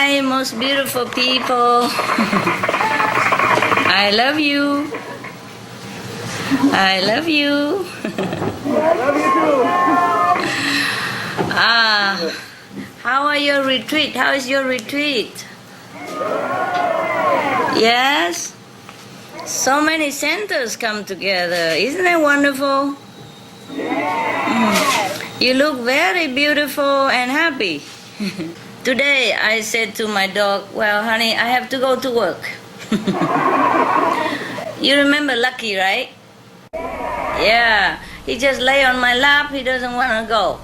Hi, most beautiful people. I love you. I love you. I love you too. How are your retreat? How is your retreat? Yes? So many centers come together. Isn't that wonderful? You look very beautiful and happy. Today I said to my dog, well, honey, I have to go to work. You remember Lucky, right? Yeah, he just lay on my lap. He doesn't want to go.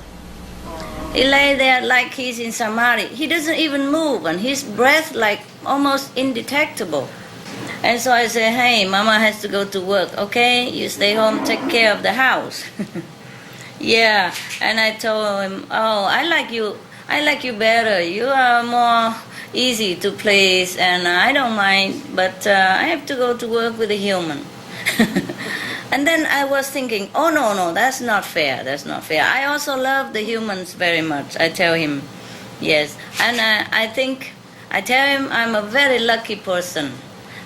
He lay there like he's in samadhi. He doesn't even move, and his breath like almost indetectable. And so I say, hey, Mama has to go to work, okay? You stay home, take care of the house. Yeah, and I told him, oh, I like you better. You are more easy to please, and I don't mind, but I have to go to work with a human. And then I was thinking, oh, no, that's not fair. That's not fair. I also love the humans very much. I tell him, yes. And I tell him I'm a very lucky person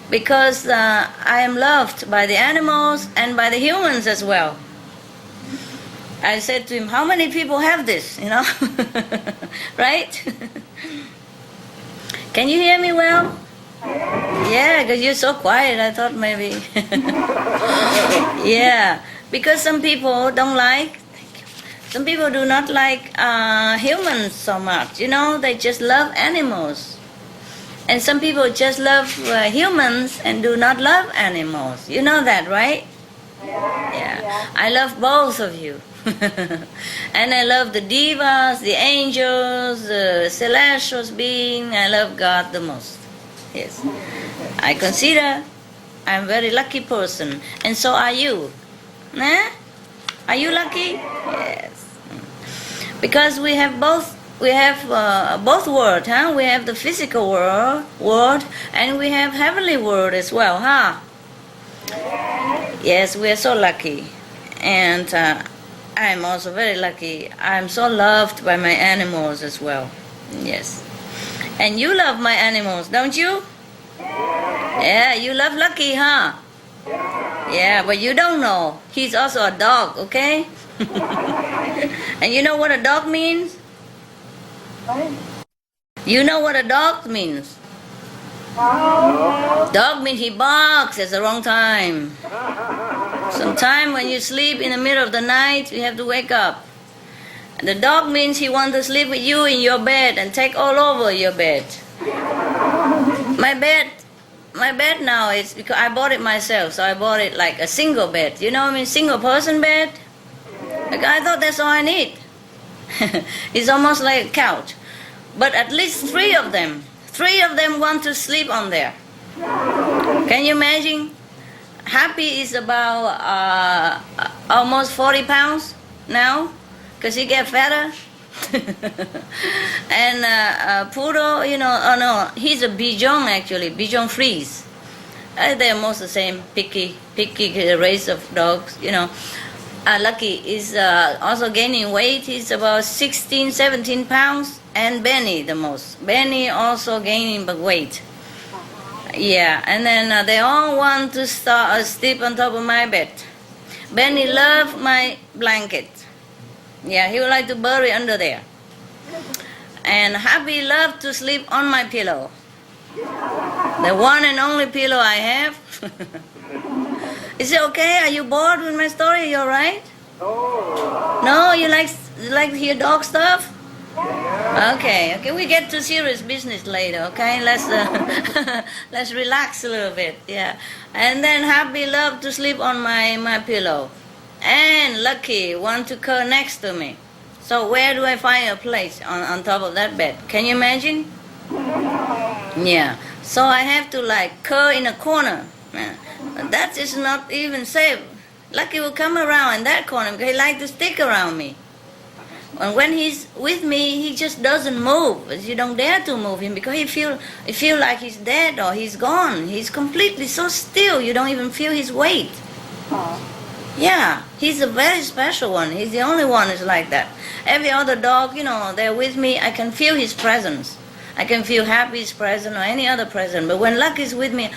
because I am loved by the animals and by the humans as well. I said to him, how many people have this, right? Can you hear me well? Yeah, because you're so quiet, I thought maybe. Yeah, because some people don't like, some people do not like humans so much, they just love animals. And some people just love humans and do not love animals. You know that, right? Yeah. I love both of you. And I love the divas, the angels, the celestial being. I love God the most. Yes. I consider I'm a very lucky person. And so are you. Nah? Are you lucky? Yes. Because we have both world, huh? We have the physical world and we have heavenly world as well, huh? Yes, we are so lucky. And I'm also very lucky. I'm so loved by my animals as well. Yes. And you love my animals, don't you? Yeah, you love Lucky, huh? Yeah, but you don't know. He's also a dog, okay? And you know what a dog means? You know what a dog means? Dog means he barks at the wrong time. Sometime when you sleep in the middle of the night, you have to wake up. And the dog means he wants to sleep with you in your bed and take all over your bed. My bed now is because I bought it myself, so I bought it like a single bed. You know what I mean? Single person bed. Like I thought that's all I need. It's almost like a couch. But at least three of them want to sleep on there. Can you imagine? Happy is about almost 40 pounds now because he get fatter. And Poodle, he's a Bichon actually, Bichon Frise. They're most the same, picky race of dogs, Lucky is also gaining weight. He's about 16, 17 pounds. And Benny the most. Benny also gaining weight. Yeah, and then they all want to sleep on top of my bed. Benny loves my blanket. Yeah, he would like to bury under there. And Happy loves to sleep on my pillow. The one and only pillow I have. Is it okay? Are you bored with my story? You alright? No, you like to hear dog stuff? Okay, we get to serious business later, okay? Let's relax a little bit, yeah. And then Happy love to sleep on my pillow. And Lucky want to curl next to me. So where do I find a place on top of that bed? Can you imagine? Yeah. So I have to curl in a corner. That is not even safe. Lucky will come around in that corner because he likes to stick around me. And when he's with me, he just doesn't move. You don't dare to move him because he feel like he's dead or he's gone. He's completely so still. You don't even feel his weight. Yeah, he's a very special one. He's the only one who's like that. Every other dog, they're with me. I can feel his presence. I can feel Happy's presence or any other presence. But when Lucky's with me,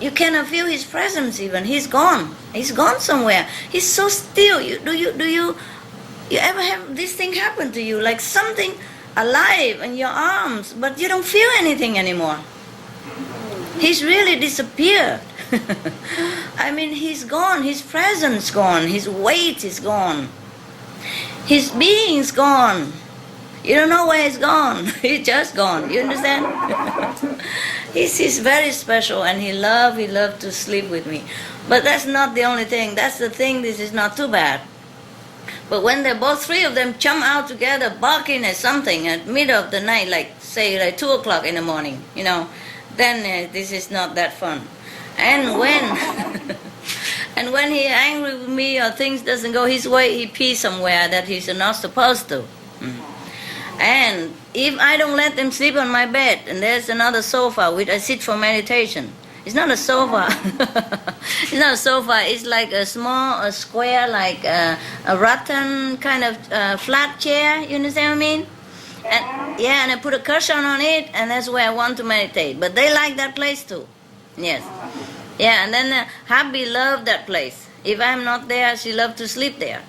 you cannot feel his presence even. He's gone. He's gone somewhere. He's so still. Do you ever have this thing happen to you? Like something alive in your arms, but you don't feel anything anymore. He's really disappeared. I mean, he's gone. His presence gone. His weight is gone. His being's gone. You don't know where he's gone. He's just gone. You understand? He's very special, and he loved to sleep with me. But that's not the only thing. That's the thing. This is not too bad. But when they both three of them jump out together, barking at something at middle of the night, like say like 2 o'clock in the morning, then this is not that fun. And when and when he's angry with me or things doesn't go his way, he pees somewhere that he's not supposed to. And if I don't let them sleep on my bed, and there's another sofa which I sit for meditation. It's not a sofa. It's not a sofa. It's like a square, like a rattan kind of flat chair. You understand what I mean? And I put a cushion on it, and that's where I want to meditate. But they like that place too. Yes. Yeah, and then Happy loved that place. If I'm not there, she loves to sleep there.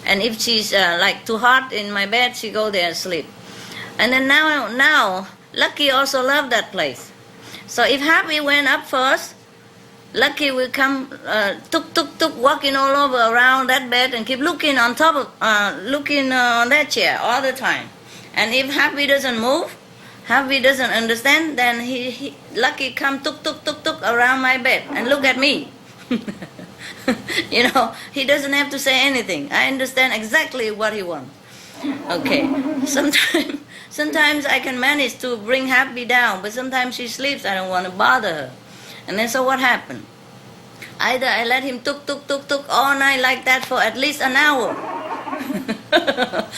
And if she's like too hot in my bed, she go there and sleep. And then now Lucky also loved that place. So if Happy went up first, Lucky will come tuk, walking all over around that bed and keep looking on top of, looking on that chair all the time. And if Happy doesn't move, Happy doesn't understand, then Lucky come tuk around my bed and look at me. He doesn't have to say anything. I understand exactly what he wants. Okay. Sometimes I can manage to bring Happy down, but sometimes she sleeps. I don't want to bother her. And then so what happened? Either I let him tuk all night like that for at least an hour,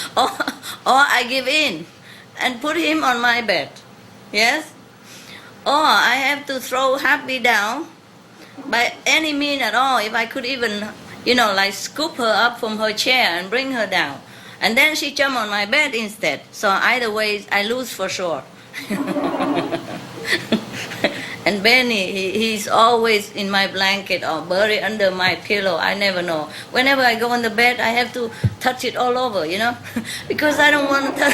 or I give in and put him on my bed. Yes? Or I have to throw Happy down by any means at all. If I could even, like scoop her up from her chair and bring her down. And then she jumped on my bed instead. So either way, I lose for sure. And Benny, he's always in my blanket or buried under my pillow. I never know. Whenever I go on the bed, I have to touch it all over, because I don't want to.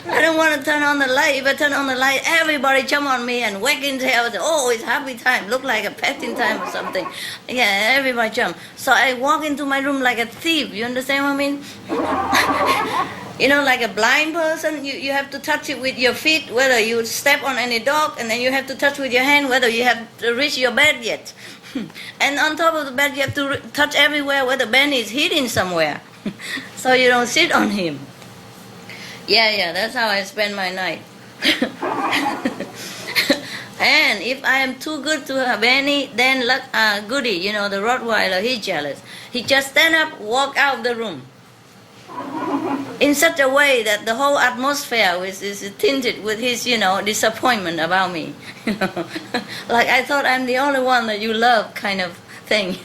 I don't want to turn on the light. If I turn on the light, everybody jump on me and whack into hell. Oh, it's Happy time. Look like a petting time or something. Yeah, everybody jump. So I walk into my room like a thief. You understand what I mean? Like a blind person, you have to touch it with your feet, whether you step on any dog, and then you have to touch with your hand, whether you have to reach your bed yet. And on top of the bed, you have to touch everywhere, whether Benny is hidden somewhere. So you don't sit on him. Yeah, that's how I spend my night. And if I am too good to Benny, then Goody, the Rottweiler, he's jealous. He just stand up, walk out of the room. In such a way that the whole atmosphere is tinted with his, disappointment about me. Like I thought I'm the only one that you love kind of thing,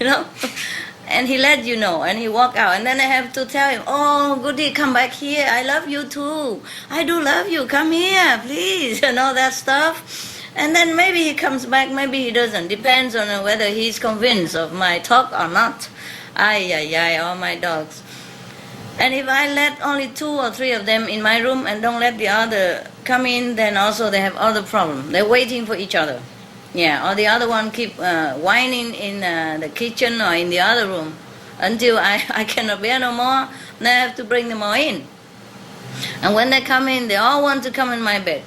And he let you know, and he walk out. And then I have to tell him, oh, Goody, come back here. I love you too. I do love you. Come here, please, and all that stuff. And then maybe he comes back, maybe he doesn't. Depends on whether he's convinced of my talk or not. All my dogs. And if I let only 2 or 3 of them in my room and don't let the other come in, then also they have other problems. They're waiting for each other. Yeah, or the other one keep whining in the kitchen or in the other room until I cannot bear no more. Then I have to bring them all in. And when they come in, they all want to come in my bed.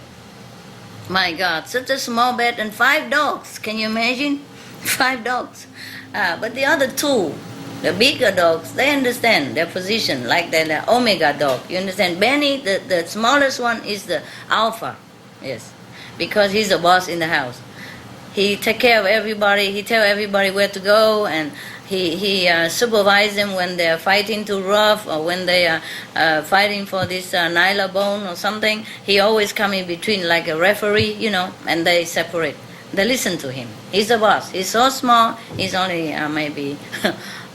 My God, such a small bed and 5 dogs. Can you imagine? 5 dogs. But the other 2, the bigger dogs, they understand their position, like the Omega dog. You understand? Benny, the smallest one, is the alpha. Yes, because he's the boss in the house. He take care of everybody. He tell everybody where to go, and he supervise them when they are fighting too rough or when they are fighting for this nyla bone or something. He always come in between like a referee, and they separate. They listen to him. He's the boss. He's so small. He's only maybe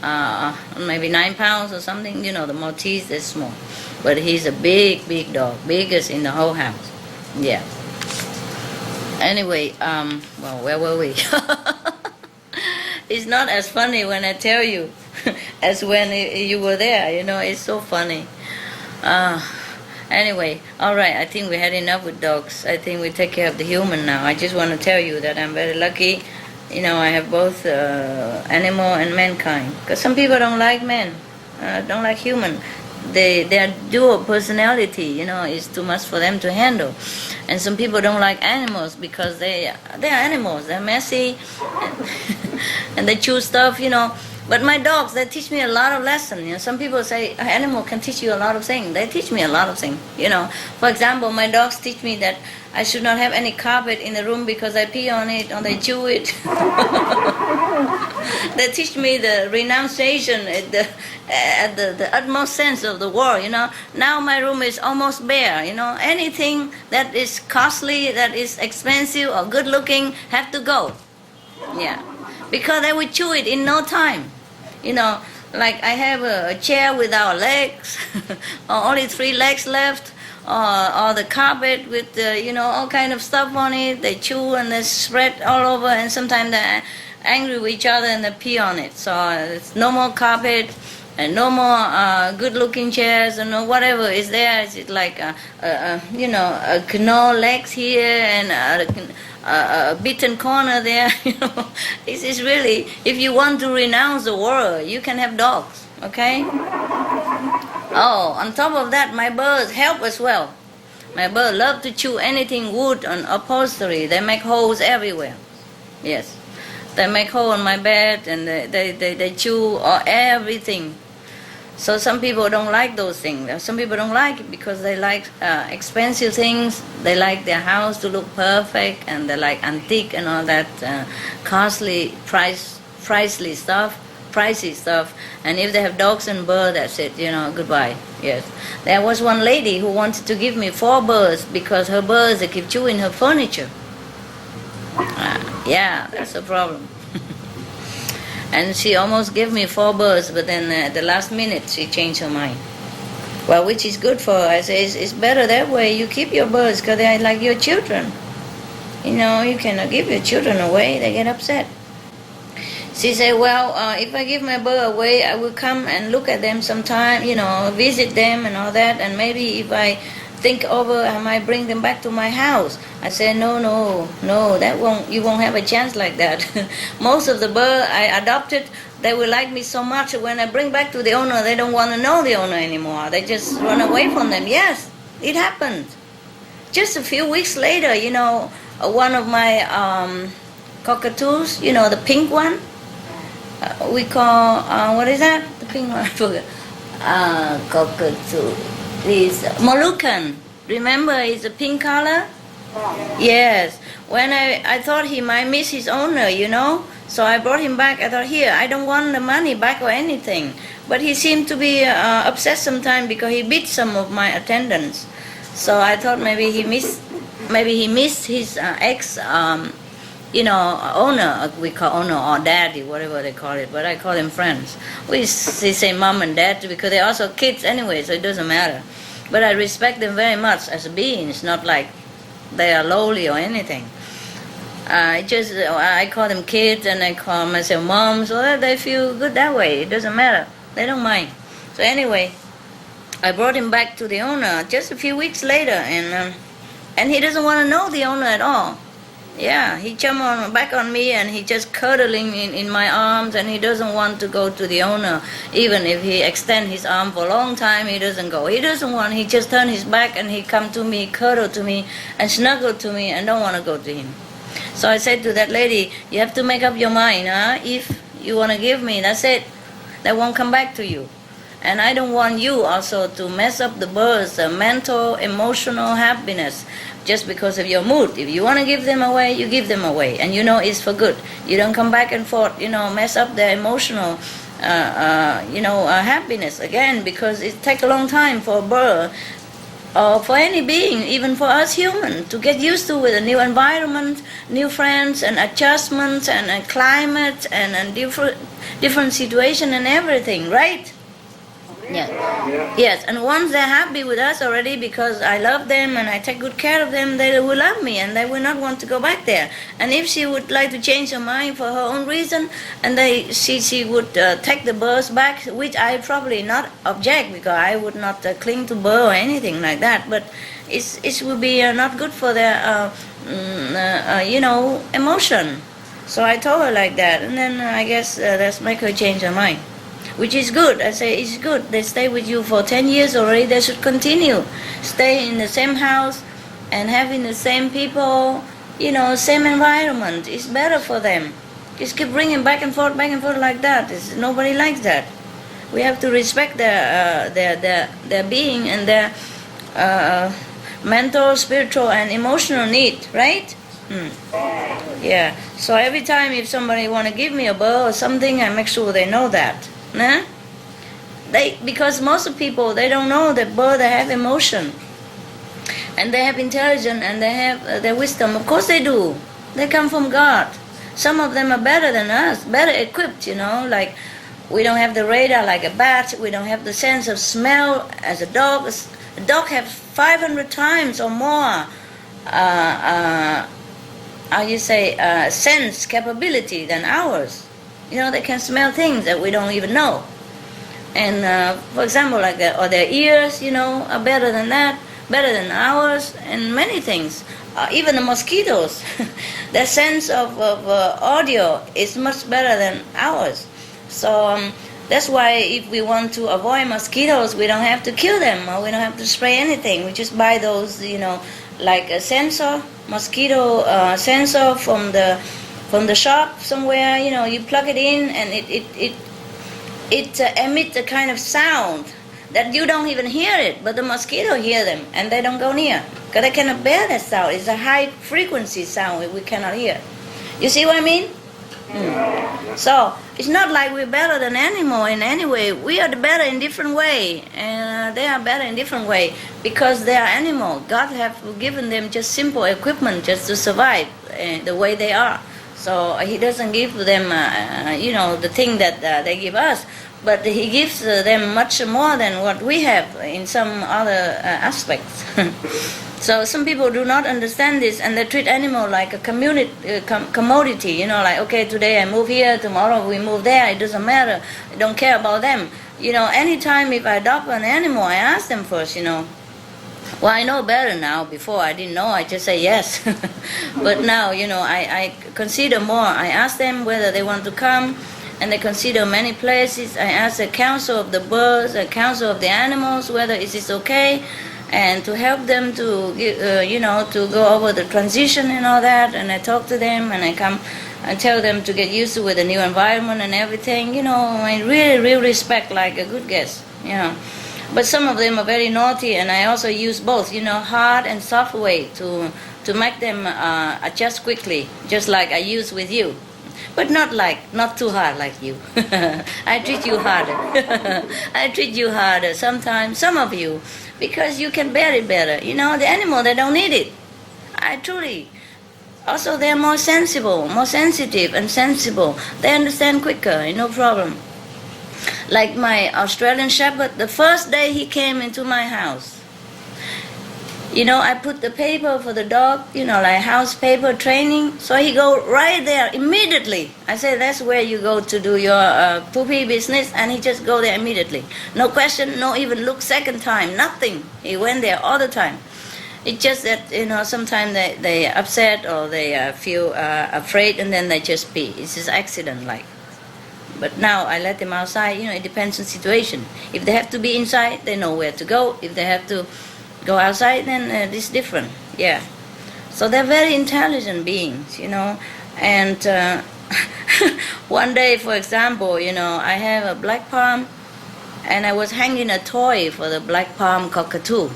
9 pounds or something. The Maltese is small, but he's a big dog, biggest in the whole house. Yeah. Anyway, well, where were we? It's not as funny when I tell you as when you were there. You know, it's so funny. Anyway, all right. I think we had enough with dogs. I think we take care of the human now. I just want to tell you that I'm very lucky. You know, I have both animal and mankind. Because some people don't like men, don't like human. Their dual personality, you know, is too much for them to handle. And some people don't like animals because they are animals. They're messy, and they chew stuff, you know. But my dogs, they teach me a lot of lessons. You know, some people say an animal can teach you a lot of things. They teach me a lot of things. You know, for example, my dogs teach me that I should not have any carpet in the room because I pee on it or they chew it. They teach me the renunciation at the utmost sense of the word. You know, now my room is almost bare. You know, anything that is costly, that is expensive or good looking, have to go. Yeah, because they will chew it in no time. You know, like I have a chair without legs, or only 3 legs left, or the carpet with you know, all kind of stuff on it. They chew and they spread all over, and sometimes they're angry with each other and they pee on it. So it's no more carpet and no more good-looking chairs and no whatever is there. It's like you know, no legs here and a beaten corner there. You know, this is really, if you want to renounce the world, you can have dogs. Okay. Oh, on top of that, my birds help as well. My birds love to chew anything wood and upholstery. They make holes everywhere. Yes, they make hole on my bed and they chew everything. So some people don't like those things. Some people don't like it because they like expensive things. They like their house to look perfect, and they like antique and all that costly, pricey stuff. And if they have dogs and birds, that's it. You know, goodbye. Yes. There was one lady who wanted to give me 4 birds because her birds, they keep chewing her furniture. Yeah, that's a problem. And she almost gave me 4 birds, but then at the last minute she changed her mind. Well, which is good for her. I say it's better that way. You keep your birds because they're like your children. You know, you cannot give your children away. They get upset. She said, well, if I give my bird away, I will come and look at them sometime, you know, visit them and all that. And maybe if I think over, I might bring them back to my house. I said, no, you won't have a chance like that. Most of the birds I adopted, they will like me so much. When I bring back to the owner, they don't want to know the owner anymore. They just run away from them. Yes, it happened. Just a few weeks later, you know, one of my cockatoos, you know, the pink one, we call, what is that? The pink one, I forgot. Cockatoo. Is Moluccan. Remember, it's a pink color? Yes. When I thought he might miss his owner, you know, so I brought him back. I thought, here, I don't want the money back or anything. But he seemed to be upset sometimes because he beat some of my attendants. So I thought maybe he missed his ex, you know, owner. We call owner or daddy, whatever they call it. But I call them friends. We say mom and dad because they're also kids anyway, so it doesn't matter. But I respect them very much as beings, not like they are lowly or anything. I call them kids and I call myself mom, so they feel good that way. It doesn't matter. They don't mind. So anyway, I brought him back to the owner just a few weeks later, and he doesn't want to know the owner at all. Yeah, he jumped back on me and he just cuddling in my arms, and he doesn't want to go to the owner. Even if he extend his arm for a long time, he doesn't go. He doesn't want, he just turn his back and he come to me, cuddle to me and snuggle to me and don't want to go to him. So I said to that lady, you have to make up your mind, huh? If you want to give me, that's it. They won't come back to you. And I don't want you also to mess up the birds' mental, emotional happiness just because of your mood. If you want to give them away, you give them away. And you know it's for good. You don't come back and forth, you know, mess up their emotional, happiness again, because it takes a long time for a bird or for any being, even for us humans, to get used to with a new environment, new friends and adjustments and climate and different situation and everything, right? Yes. Yeah. Yes, and once they're happy with us already because I love them and I take good care of them, they will love me and they will not want to go back there. And if she would like to change her mind for her own reason, and she would take the birds back, which I probably not object because I would not cling to bird or anything like that. But it would be not good for their emotion. So I told her like that, and then I guess that's make her change her mind. Which is good. I say it's good. They stay with you for 10 years already. They should continue. Stay in the same house and having the same people, same environment. It's better for them. Just keep bringing back and forth like that. Nobody likes that. We have to respect their being and their mental, spiritual, and emotional need, right? Yeah. So every time if somebody want to give me a bird or something, I make sure they know that. Nah? Because most of people, they don't know that birds have emotion and they have intelligence and they have their wisdom. Of course they do. They come from God. Some of them are better than us, better equipped, like we don't have the radar like a bat, we don't have the sense of smell as a dog. A dog has 500 times or more sense capability than ours. They can smell things that we don't even know. And for example, like their ears, are better than that, better than ours, and many things. Even the mosquitoes, their sense of audio is much better than ours. So that's why if we want to avoid mosquitoes, we don't have to kill them or we don't have to spray anything. We just buy those, like a sensor, mosquito sensor from the shop somewhere. You plug it in and it emits a kind of sound that you don't even hear it, but the mosquito hear them and they don't go near because they cannot bear that sound. It's a high frequency sound we cannot hear. You see what I mean? So it's not like we're better than animal in any way. We are better in different way, and they are better in different way because they are animal. God have given them just simple equipment just to survive the way they are. So He doesn't give them, the thing that they give us, but He gives them much more than what we have in some other aspects. So some people do not understand this, and they treat animal like a commodity. Like, okay, today I move here, tomorrow we move there. It doesn't matter. I don't care about them. Anytime if I adopt an animal, I ask them first. Well, I know better now. Before I didn't know. I just say yes. But now, I consider more. I ask them whether they want to come, and they consider many places. I ask the council of the birds, the council of the animals, whether it is okay. And to help them to, to go over the transition and all that. And I talk to them and I come and tell them to get used to with the new environment and everything. I really respect like a good guest. But some of them are very naughty, and I also use both, hard and soft way to make them adjust quickly, just like I use with you. But not too hard like you. I treat you harder. I treat you harder sometimes, some of you, because you can bear it better. The animal, they don't need it. I truly. Also, they're more sensible, more sensitive and sensible. They understand quicker, no problem. Like my Australian Shepherd, the first day he came into my house, I put the paper for the dog, like house paper training. So he go right there immediately. I say, that's where you go to do your poopy business. And he just go there immediately. No question, no even look second time, nothing. He went there all the time. It's just that, sometimes they upset or they feel afraid and then they just pee. It's just accident like. But now I let them outside, it depends on situation. If they have to be inside, they know where to go. If they have to go outside, then it's different. Yeah. So they're very intelligent beings, And one day, for example, I have a black palm, and I was hanging a toy for the black palm cockatoo.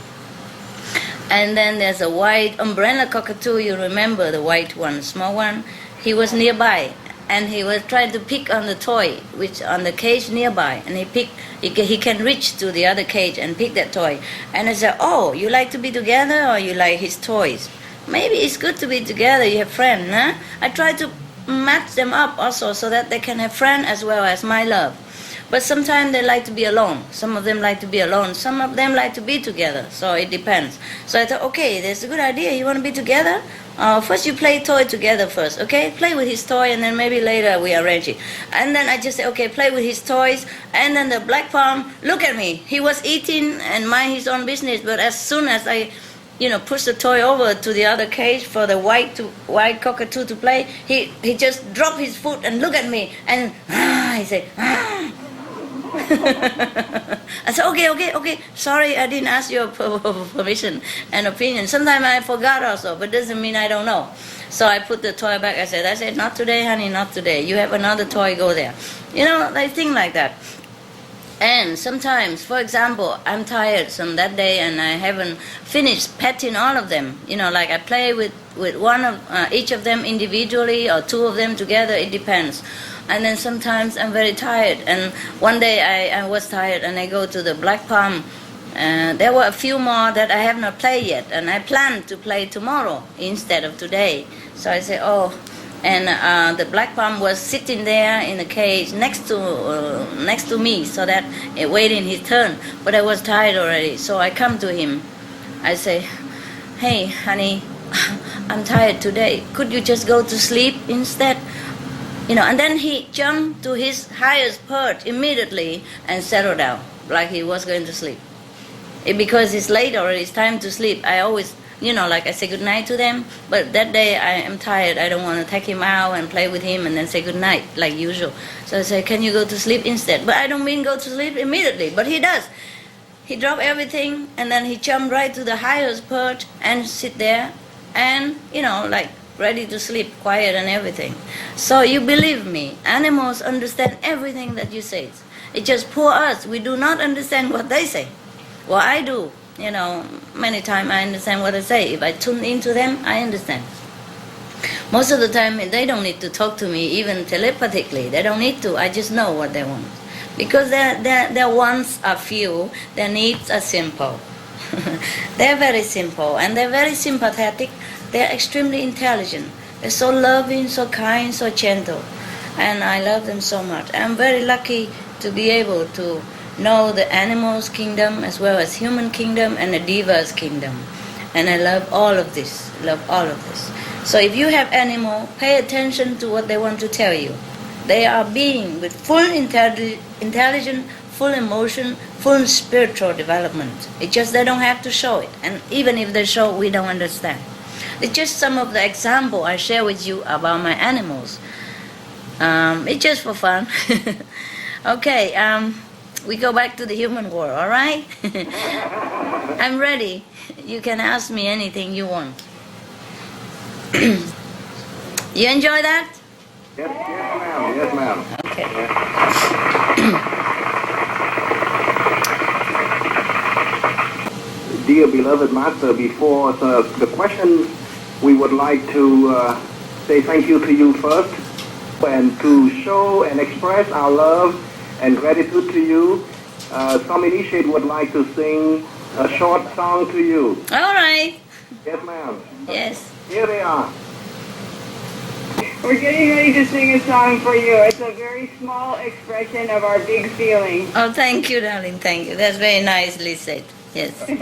And then there's a white umbrella cockatoo. You remember the white one, small one? He was nearby, and he was trying to pick on the toy, which on the cage nearby, and he can reach to the other cage and pick that toy. And I said, oh, you like to be together or you like his toys? Maybe it's good to be together, you have friends, huh? I try to match them up also so that they can have friends as well as my love. But sometimes they like to be alone. Some of them like to be alone. Some of them like to be together. So it depends. So I thought, okay, that's a good idea. You want to be together? First you play toy together first, okay? Play with his toy and then maybe later we arrange it. And then I just say, okay, play with his toys. And then the black palm, look at me. He was eating and mind his own business. But as soon as I push the toy over to the other cage for the white cockatoo to play, he just dropped his foot and look at me and he said, ah. I said, okay, sorry, I didn't ask your permission and opinion. Sometimes I forgot also, but doesn't mean I don't know. So I put the toy back. I said, not today, honey, not today. You have another toy, go there. They think like that. And sometimes, for example, I'm tired some that day and I haven't finished petting all of them. Like I play with one of each of them individually or two of them together, it depends. And then sometimes I'm very tired. And one day I was tired and I go to the black palm. There were a few more that I have not played yet. And I plan to play tomorrow instead of today. So I say, oh. And the black palm was sitting there in the cage next to me, so that waiting his turn. But I was tired already, so I come to him. I say, hey, honey, I'm tired today. Could you just go to sleep instead? And then he jumped to his highest perch immediately and settled down like he was going to sleep. Because it's late already, it's time to sleep. I always, like I say good night to them. But that day I am tired. I don't want to take him out and play with him and then say good night like usual. So I say, can you go to sleep instead? But I don't mean go to sleep immediately. But he does. He dropped everything and then he jumped right to the highest perch and sit there and, like ready to sleep, quiet and everything. So you believe me, animals understand everything that you say. It's just poor us. We do not understand what they say. Well, I do. Many times I understand what they say. If I tune into them, I understand. Most of the time, they don't need to talk to me, even telepathically. They don't need to. I just know what they want. Because their wants are few, their needs are simple. They're very simple, and they're very sympathetic. They're extremely intelligent. They're so loving, so kind, so gentle. And I love them so much. I'm very lucky to be able to know the animals' kingdom as well as human kingdom and the divas' kingdom. And I love all of this. So if you have animal, pay attention to what they want to tell you. They are being with full intelligence, full emotion, full spiritual development. It's just they don't have to show it. And even if they show, we don't understand. It's just some of the example I share with you about my animals. It's just for fun. Okay, we go back to the human world, all right? I'm ready. You can ask me anything you want. You enjoy that? Yes, ma'am. Okay. Dear beloved Master, before the question, we would like to say thank you to you first and to show and express our love and gratitude to you. Some initiate would like to sing a short song to you. All right. Yes, ma'am. Yes. Here they are. We're getting ready to sing a song for you. It's a very small expression of our big feeling. Oh, thank you, darling. Thank you. That's very nicely said. Yes. We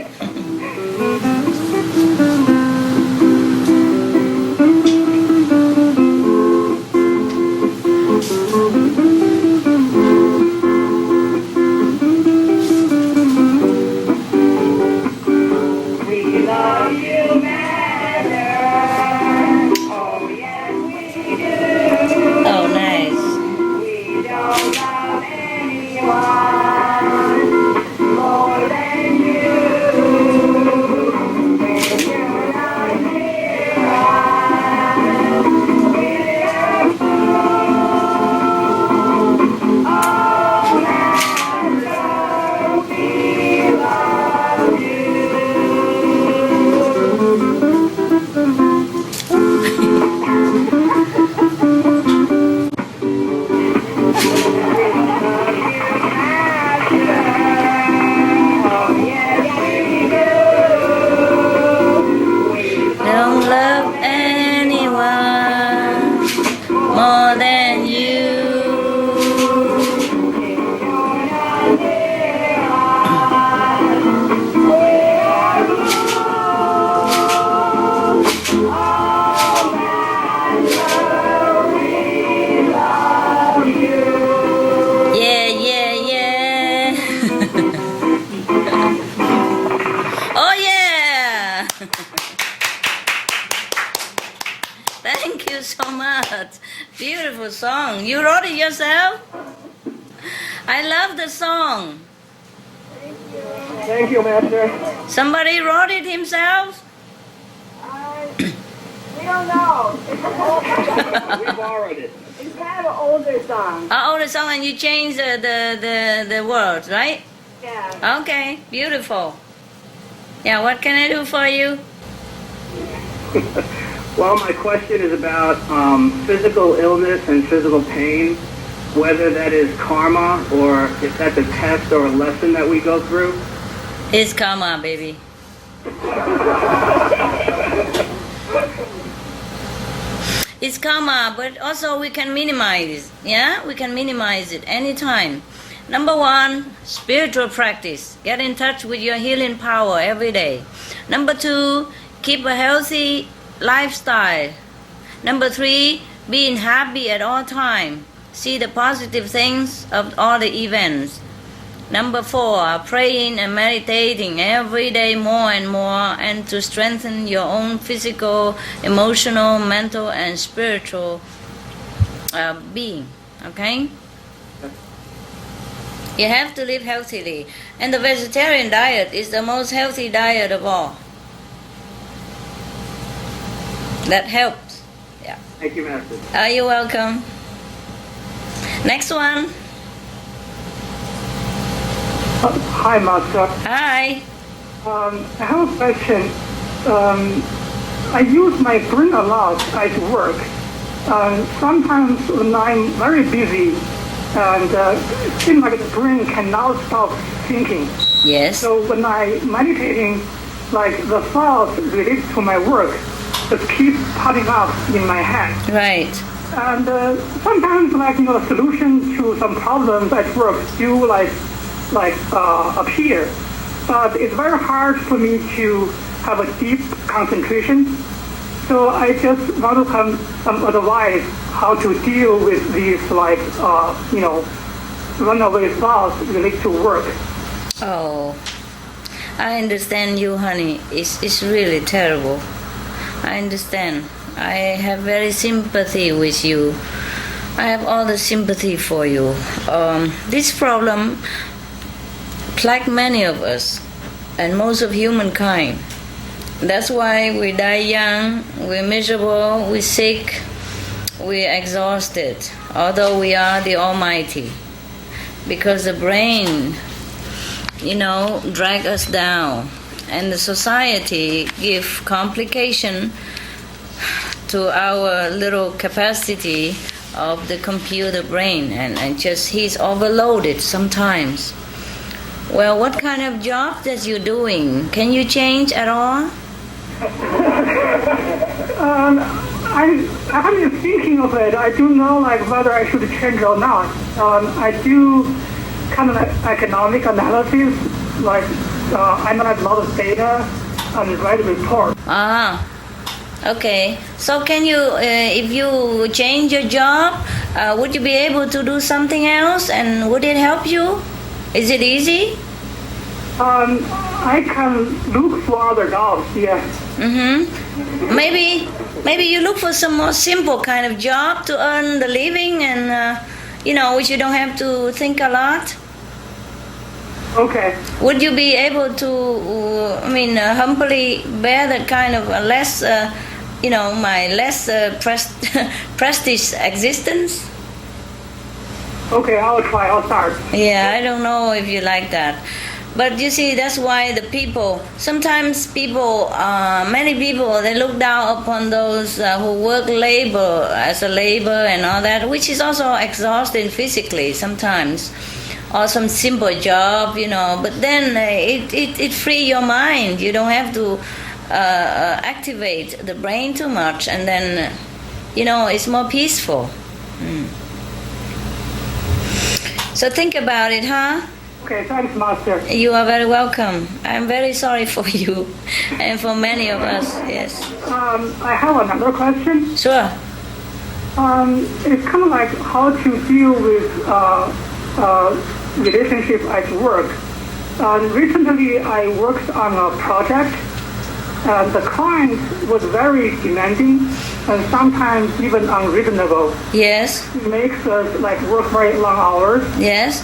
love you, Mother. Oh, yes, we do. Oh, nice. We don't love anyone more than you. Thank you so much. Beautiful song. You wrote it yourself? I love the song. Thank you, Master. Somebody wrote it himself? We don't know. It's an old We borrowed it. It's kind of an older song. Oh, the song, and you changed the words, right? Yeah. Okay, beautiful. Yeah, what can I do for you? Well, my question is about physical illness and physical pain, whether that is karma or if that's a test or a lesson that we go through. It's karma, baby. It's karma, but also we can minimize, yeah? We can minimize it anytime. Number one, spiritual practice. Get in touch with your healing power every day. Number two, keep a healthy lifestyle. Number three, being happy at all time. See the positive things of all the events. Number four, praying and meditating every day more and more, and to strengthen your own physical, emotional, mental, and spiritual being. Okay? You have to live healthily. And the vegetarian diet is the most healthy diet of all. That helps. Yeah. Thank you, Master. You're welcome. Next one. Hi, Master. Hi. I have a question. I use my brain a lot at work. Sometimes when I'm very busy, and it seems like the brain cannot stop thinking. Yes. So when I'm meditating, like the thoughts related to my work just keep popping up in my head. Right. And sometimes, the solution to some problems at work do appear, but it's very hard for me to have a deep concentration. So I just want to have some advice how to deal with these runaway thoughts related to work. Oh, I understand you, honey. It's really terrible. I understand. I have very sympathy with you. I have all the sympathy for you. This problem plagues many of us and most of humankind. That's why we die young, we're miserable, we're sick, we're exhausted, although we are the Almighty. Because the brain, drag us down. And the society give complication to our little capacity of the computer brain, and just he's overloaded sometimes. Well, what kind of job that you doing? Can you change at all? I haven't been thinking of it. I don't know whether I should change or not. I do kind of economic analysis, analyze a lot of data and write reports. Okay. So can you, if you change your job, would you be able to do something else, and would it help you? Is it easy? I can look for other jobs, yes. Mm-hmm. Maybe you look for some more simple kind of job to earn the living, and which you don't have to think a lot. Okay. Would you be able to, humbly bear that kind of less, my less prestige existence? Okay, I'll try. I'll start. Yeah, I don't know if you like that. But you see, that's why sometimes many people, they look down upon those who work as a labor and all that, which is also exhausting physically sometimes. Or some simple job, but then it free your mind. You don't have to activate the brain too much, and then, it's more peaceful. So think about it, huh? Okay, thanks, Master. You are very welcome. I'm very sorry for you and for many of us, yes. I have another question. Sure. It's kind of like how to deal with relationship at work. Recently, I worked on a project, and the client was very demanding and sometimes even unreasonable. Yes. It makes us like work very long hours. Yes.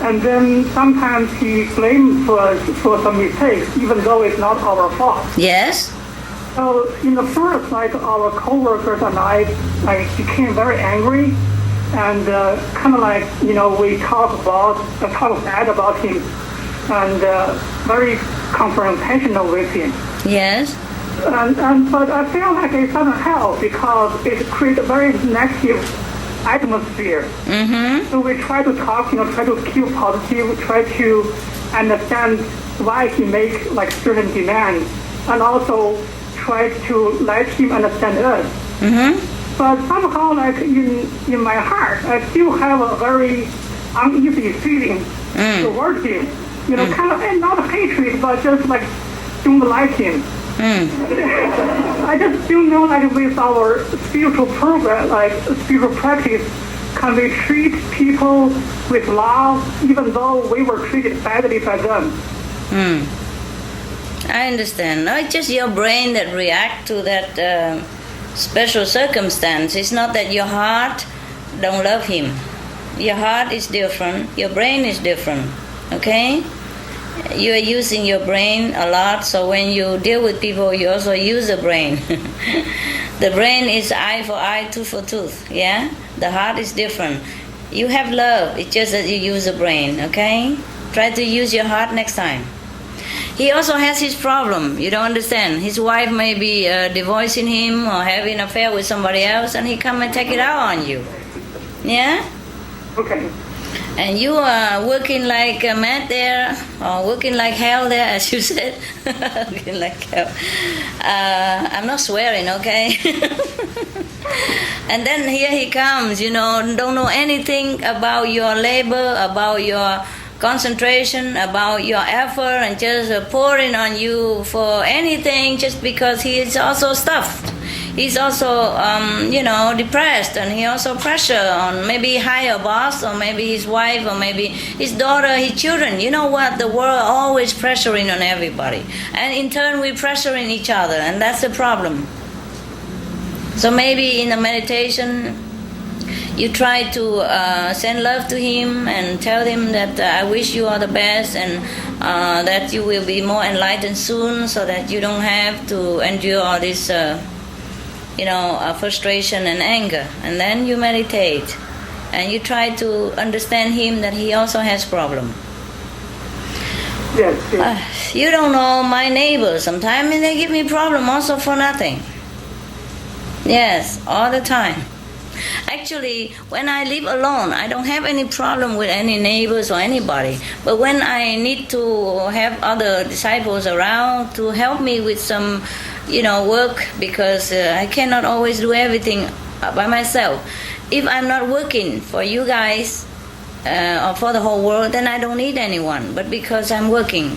And then sometimes he blames us for some mistakes, even though it's not our fault. Yes. So in the first, like our coworkers and I, like became very angry, and kind of like we talk bad about him, and very confrontational with him. Yes. But I feel like it doesn't help because it creates a very negative atmosphere. Mm-hmm. So we try to talk, try to keep positive, try to understand why he makes like certain demands, and also try to let him understand us. Mm-hmm. But somehow, like in my heart, I still have a very uneasy feeling towards him. Kind of not hatred, but just like don't like him. I just don't know, like with our spiritual program, like spiritual practice, can we treat people with love even though we were treated badly by them? I understand. No, it's just your brain that reacts to that special circumstance. It's not that your heart don't love him. Your heart is different. Your brain is different. Okay? You are using your brain a lot, so when you deal with people, you also use the brain. The brain is eye for eye, tooth for tooth, yeah? The heart is different. You have love, it's just that you use the brain, okay? Try to use your heart next time. He also has his problem, you don't understand. His wife may be divorcing him or having an affair with somebody else, and he come and take it out on you. Yeah? Okay. And you are working like a mad there, or working like hell there, as you said. Working like hell. I'm not swearing, okay? And then here he comes, don't know anything about your labor, about your concentration, about your effort, and just pouring on you for anything just because he is also stuffed. He's also, depressed, and he also pressure on maybe higher boss, or maybe his wife, or maybe his daughter, his children. You know what? The world always pressuring on everybody, and in turn we're pressuring each other, and that's the problem. So maybe in the meditation, you try to send love to him and tell him that I wish you all the best, and that you will be more enlightened soon, so that you don't have to endure all this. Frustration and anger, and then you meditate and you try to understand him that he also has problem. Yes. You don't know my neighbors. Sometimes they give me problem also for nothing. Yes, all the time. Actually, when I live alone, I don't have any problem with any neighbors or anybody. But when I need to have other disciples around to help me with some work, because I cannot always do everything by myself. If I'm not working for you guys or for the whole world, then I don't need anyone. But because I'm working,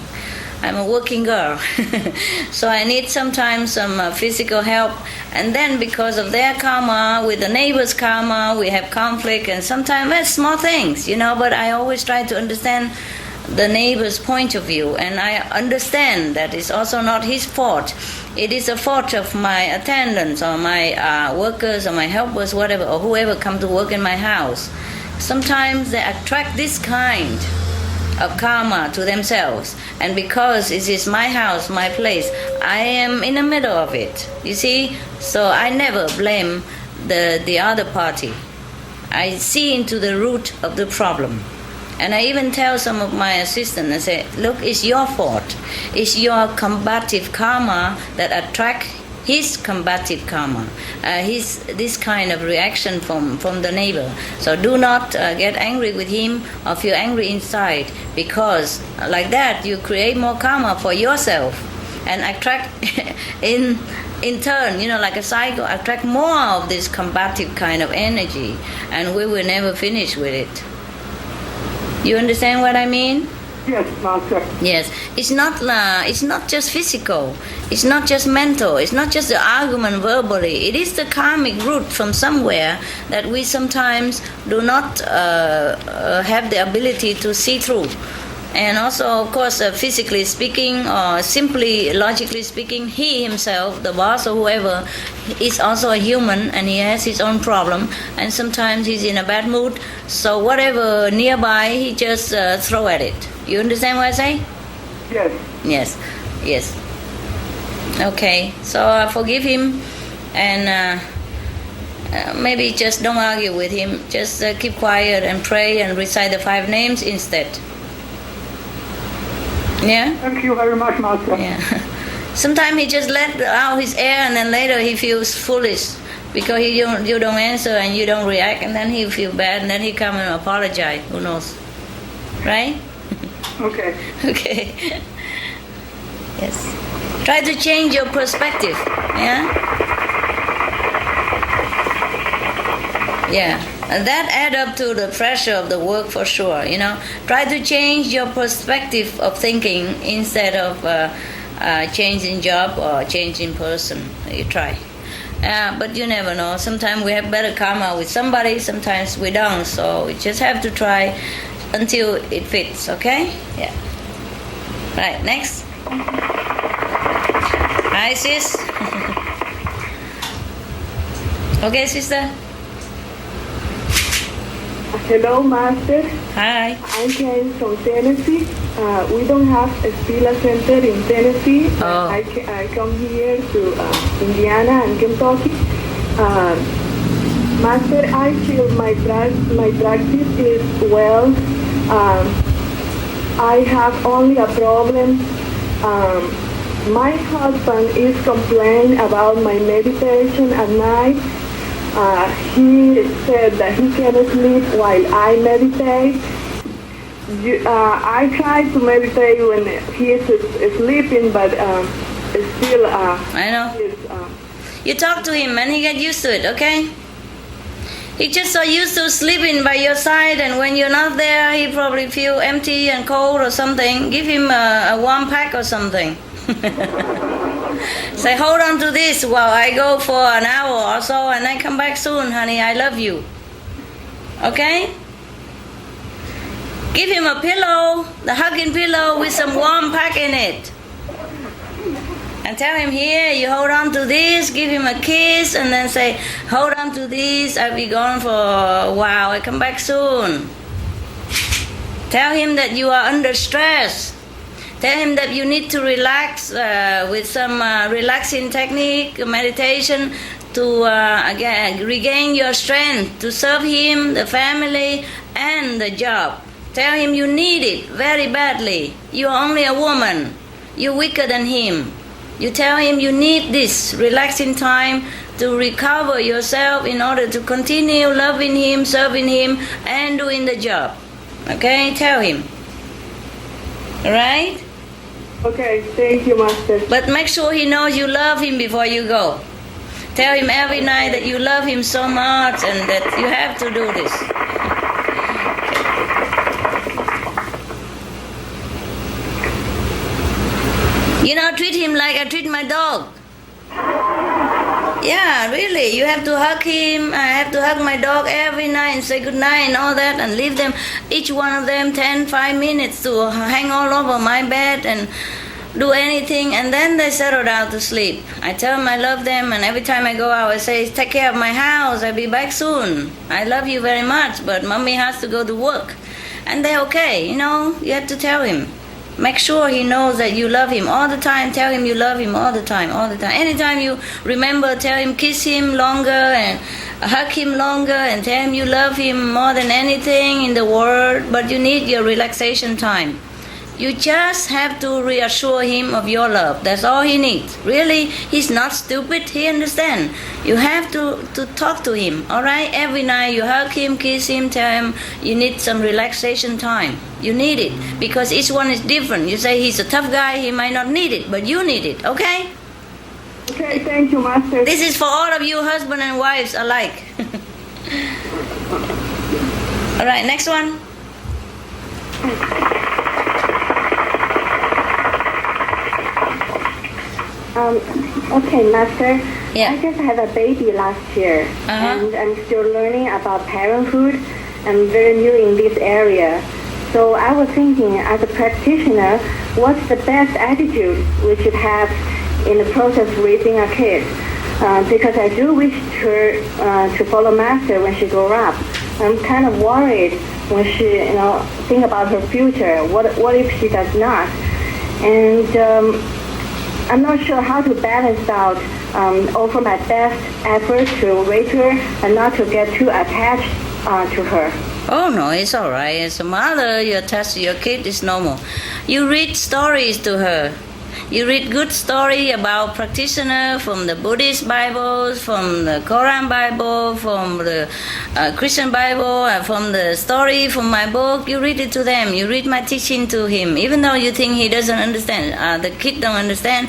I'm a working girl, so I need sometimes some physical help. And then because of their karma, with the neighbor's karma, we have conflict, and sometimes it's small things, but I always try to understand the neighbor's point of view, and I understand that it's also not his fault. It is a fault of my attendants or my workers or my helpers, whatever, or whoever come to work in my house. Sometimes they attract this kind of karma to themselves, and because it is my house, my place, I am in the middle of it, you see. So I never blame the other party. I see into the root of the problem. And I even tell some of my assistants, I say, look, it's your fault. It's your combative karma that attract his combative karma, this kind of reaction from the neighbor. So do not get angry with him or feel angry inside, because like that you create more karma for yourself and attract in turn, like a cycle, attract more of this combative kind of energy, and we will never finish with it. You understand what I mean? Yes, Master. Yes, it's not just physical, it's not just mental, it's not just the argument verbally. It is the karmic root from somewhere that we sometimes do not have the ability to see through. And also, of course, physically speaking or simply logically speaking, he himself, the boss or whoever, is also a human and he has his own problem. And sometimes he's in a bad mood. So whatever nearby, he just throw at it. You understand what I say? Yes. Yes. Yes. Okay. So forgive him and maybe just don't argue with him. Just keep quiet and pray and recite the 5 names instead. Yeah? Thank you very much, Master. Yeah. Sometimes he just let out his air and then later he feels foolish because you don't answer and you don't react and then he feel bad and then he come and apologize. Who knows? Right? Okay. Okay. Yes. Try to change your perspective. Yeah? Yeah. And that add up to the pressure of the work for sure, you know. Try to change your perspective of thinking instead of changing job or changing person. You try. But you never know. Sometimes we have better karma with somebody, sometimes we don't. So we just have to try until it fits, okay? Yeah. Right, next. Hi, sis. Okay, sister. Hello, Master. Hi. I came from Tennessee. We don't have a Stila Center in Tennessee. Oh. I come here to Indiana and Kentucky. Master, I feel my practice is well. I have only a problem. My husband is complaining about my meditation at night. He said that he cannot sleep while I meditate. I try to meditate when he is sleeping, but still. I know. You talk to him and he get used to it, okay? He just so used to sleeping by your side, and when you're not there, he probably feel empty and cold or something. Give him a warm pack or something. Say, hold on to this while I go for an hour or so, and I come back soon, honey. I love you. Okay? Give him a pillow, the hugging pillow with some warm pack in it. And tell him, here, you hold on to this, give him a kiss, and then say, hold on to this, I'll be gone for a while, I come back soon. Tell him that you are under stress. Tell him that you need to relax with some relaxing technique, meditation, to again regain your strength, to serve him, the family, and the job. Tell him you need it very badly. You're only a woman. You're weaker than him. You tell him you need this relaxing time to recover yourself in order to continue loving him, serving him, and doing the job. Okay? Tell him. Alright? Okay, thank you, Master. But make sure he knows you love him before you go. Tell him every night that you love him so much and that you have to do this. You know, treat him like I treat my dog. Yeah, really. You have to hug him. I have to hug my dog every night and say good night and all that, and leave them, each one of them, 5 minutes to hang all over my bed and do anything, and then they settle down to sleep. I tell them I love them, and every time I go out I say, take care of my house, I'll be back soon. I love you very much, but mommy has to go to work. And they're okay, you know, you have to tell him. Make sure he knows that you love him all the time. Tell him you love him all the time, all the time. Anytime you remember, tell him, kiss him longer and hug him longer and tell him you love him more than anything in the world. But you need your relaxation time. You just have to reassure him of your love. That's all he needs. Really, he's not stupid. He understands. You have to talk to him, all right? Every night you hug him, kiss him, tell him you need some relaxation time. You need it because each one is different. You say he's a tough guy, he might not need it, but you need it, okay? Okay, thank you, Master. This is for all of you husband and wives alike. All right, next one. Okay, Master. Yeah. I just had a baby last year, and I'm still learning about parenthood. I'm very new in this area. So I was thinking, as a practitioner, what's the best attitude we should have in the process of raising a kid? Because I do wish her to follow Master when she grows up. I'm kind of worried when she, think about her future. What if she does not? And I'm not sure how to balance out, offer my best effort to raise her and not to get too attached to her. Oh no, it's all right. As a mother, you attach to your kid is normal. You read stories to her. You read good story about practitioner from the Buddhist Bibles, from the Quran Bible, from the Christian Bible, from the story from my book. You read it to them. You read my teaching to him, even though you think he doesn't understand. The kid don't understand.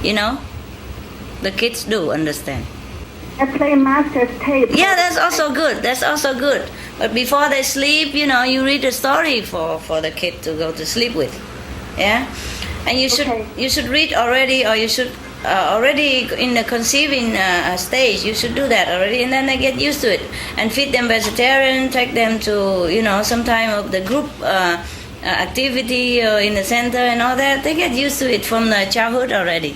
The kids do understand. I play Master's tape. Yeah, that's also good. That's also good. But before they sleep, you read a story for the kid to go to sleep with. Yeah. And you should read already, or you should already in the conceiving stage. You should do that already, and then they get used to it. And feed them vegetarian, take them to some time of the group activity in the center and all that. They get used to it from the childhood already.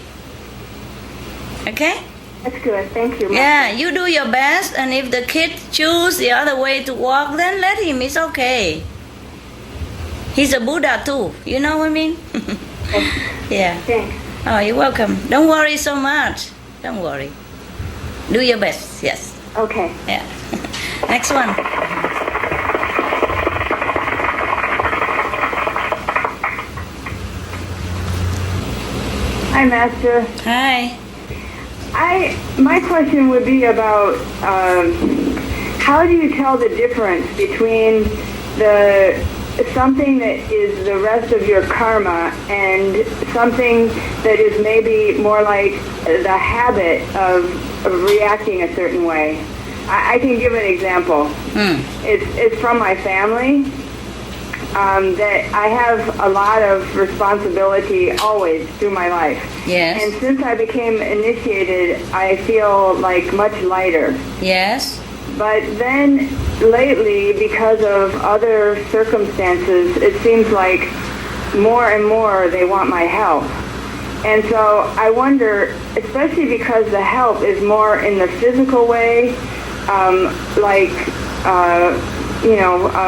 Okay. That's good. Thank you, Master. Yeah, you do your best, and if the kid choose the other way to walk, then let him. It's okay. He's a Buddha too. You know what I mean? Yeah. Thanks. Oh, you're welcome. Don't worry so much. Don't worry. Do your best. Yes. Okay. Yeah. Next one. Hi, Master. Hi. My question would be about how do you tell the difference between something that is the rest of your karma and something that is maybe more like the habit of reacting a certain way? I can give an example. It's from my family. That I have a lot of responsibility always through my life. Yes. And since I became initiated, I feel like much lighter. Yes. But then lately, because of other circumstances, it seems like more and more they want my help. And so I wonder, especially because the help is more in the physical way,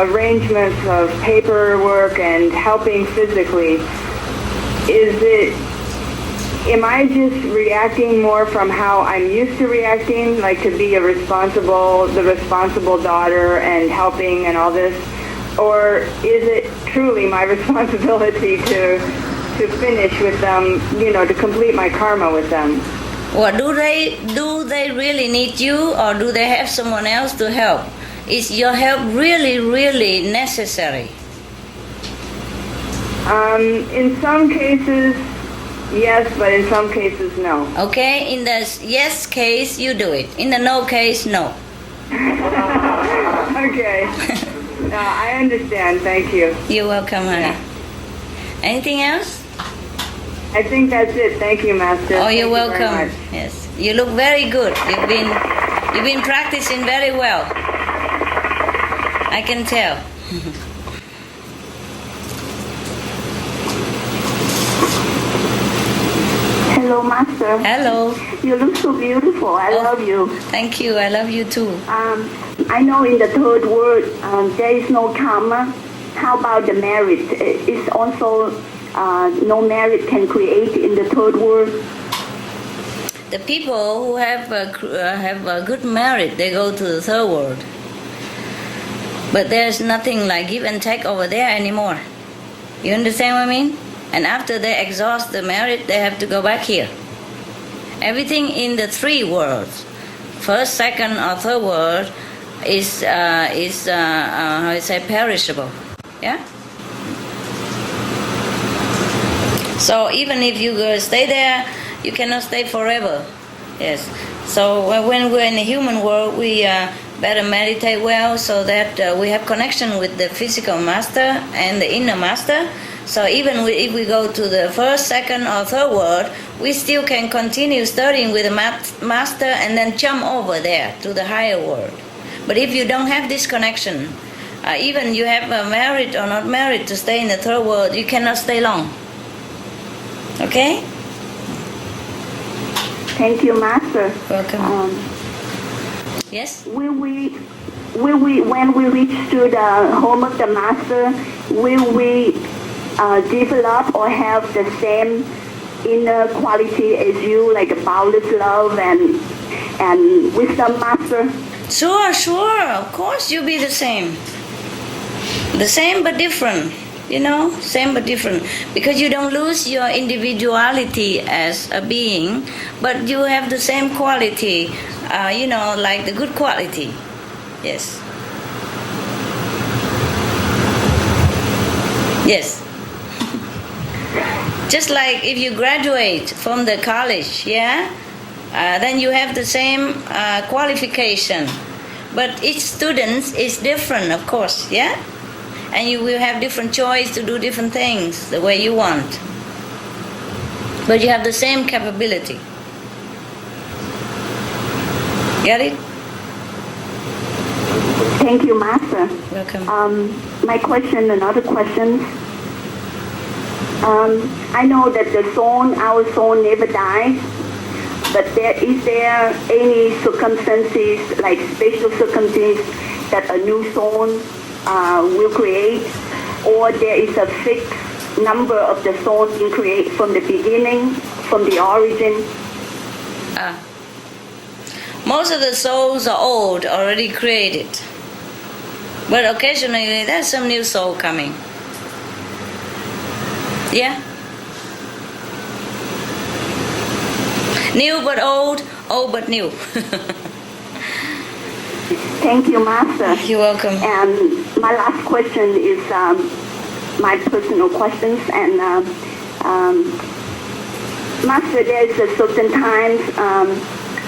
arrangements of paperwork and helping physically. Am I just reacting more from how I'm used to reacting, like to be the responsible daughter and helping and all this? Or is it truly my responsibility to finish with them, to complete my karma with them? Well, do they really need you, or do they have someone else to help? Is your help really, really necessary? In some cases, yes, but in some cases, no. Okay, in the yes case, you do it. In the no case, no. Okay. No, I understand. Thank you. You're welcome, honey. Anything else? I think that's it. Thank you, Master. Oh, you're Thank you very welcome. much. Yes, you look very good. You've been practicing very well. I can tell. Hello, Master. Hello. You look so beautiful. I love you. Thank you. I love you too. I know in the third world there is no karma. How about the merit? Is also no merit can create in the third world? The people who have a good merit, they go to the third world. But there's nothing like give and take over there anymore. You understand what I mean? And after they exhaust the merit, they have to go back here. Everything in the three worlds, first, second, or third world, is perishable. Yeah. So even if you stay there, you cannot stay forever. Yes. So when we're in the human world, we better meditate well so that we have connection with the physical master and the inner master. So even if we go to the first, second, or third world, we still can continue studying with the master and then jump over there to the higher world. But if you don't have this connection Even you have married or not married, to stay in the third world, you cannot stay long. Okay? Thank you, Master. Welcome. Yes? Will we, when we reach to the home of the Master, will we develop or have the same inner quality as you, like a boundless love and wisdom, Master? Sure. Of course you'll be the same. The same but different. Same but different. Because you don't lose your individuality as a being, but you have the same quality, like the good quality. Yes. Yes. Just like if you graduate from the college, then you have the same qualification. But each student is different, of course, and you will have different choice to do different things the way you want. But you have the same capability. Get it? Thank you, Master. Welcome. My question, another question. I know that our soul never dies, but is there any circumstances, like special circumstances, that a new soul will create, or there is a fixed number of the souls you create from the beginning, from the origin? Most of the souls are old, already created. But occasionally there's some new soul coming. Yeah? New but old, old but new. Thank you, Master. You're welcome. And my last question is my personal questions. And Master, there's a certain times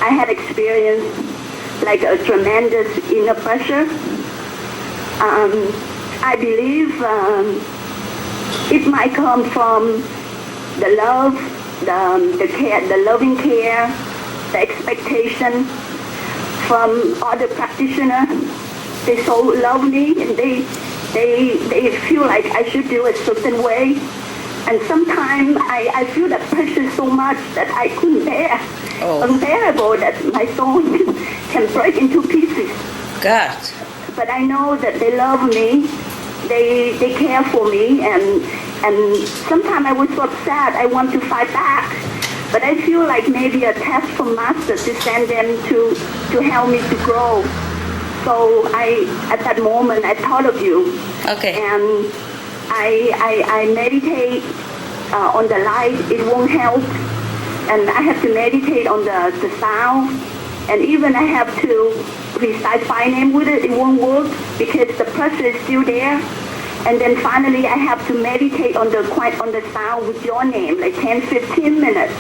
I had experienced like a tremendous inner pressure. I believe it might come from the love, the care, the loving care, the expectation from other practitioners. They so love me, and they feel like I should do a certain way. And sometimes I feel that pressure so much that I couldn't bear. Unbearable that my soul can break into pieces. God. But I know that they love me, they care for me, and sometimes I was so upset, I want to fight back. But I feel like maybe a test from Master to send them to help me to grow. So at that moment, I thought of you. Okay. And I meditate on the light, it won't help. And I have to meditate on the sound. And even I have to recite my name with it, it won't work because the pressure is still there. And then finally I have to meditate on the sound with your name, like 10-15 minutes.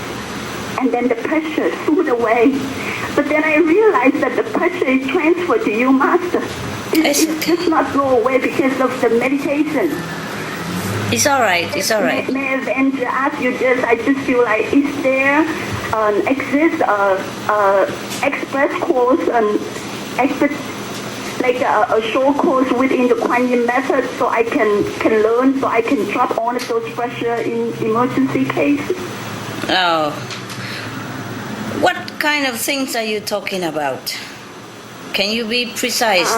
And then the pressure soothed away. But then I realized that the pressure is transferred to you, Master. It does not go away because of the meditation. It's all right. It's all right. May I venture ask you this? I just feel like, is there express course like a short course within the Kuan Yin method, so I can learn, so I can drop all of those pressure in emergency cases? Oh. What kind of things are you talking about? Can you be precise?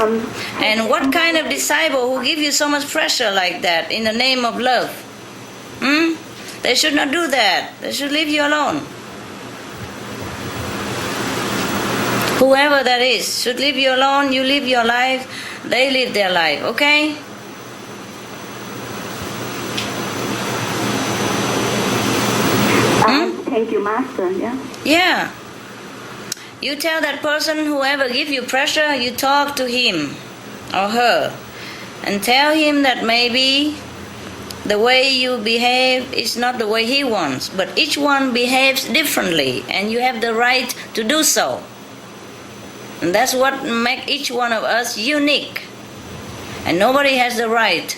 And what kind of disciple who give you so much pressure like that in the name of love? They should not do that. They should leave you alone. Whoever that is should leave you alone. You live your life. They live their life. Okay? Thank you, Master. Yeah. You tell that person, whoever give you pressure, you talk to him or her and tell him that maybe the way you behave is not the way he wants, but each one behaves differently and you have the right to do so. And that's what makes each one of us unique. And nobody has the right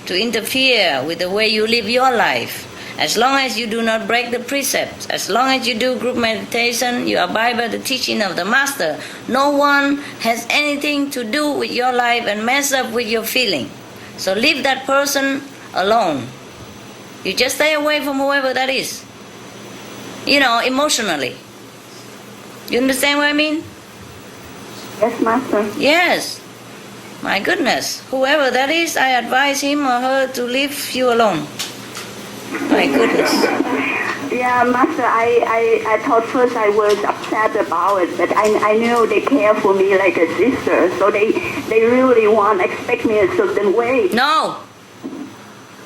to interfere with the way you live your life. As long as you do not break the precepts, as long as you do group meditation, you abide by the teaching of the Master, no one has anything to do with your life and mess up with your feeling. So leave that person alone. You just stay away from whoever that is. Emotionally. You understand what I mean? Yes, Master. Yes. My goodness. Whoever that is, I advise him or her to leave you alone. My goodness. Yeah, Master, I thought first I was upset about it, but I knew they care for me like a sister, so they really expect me a certain way. No.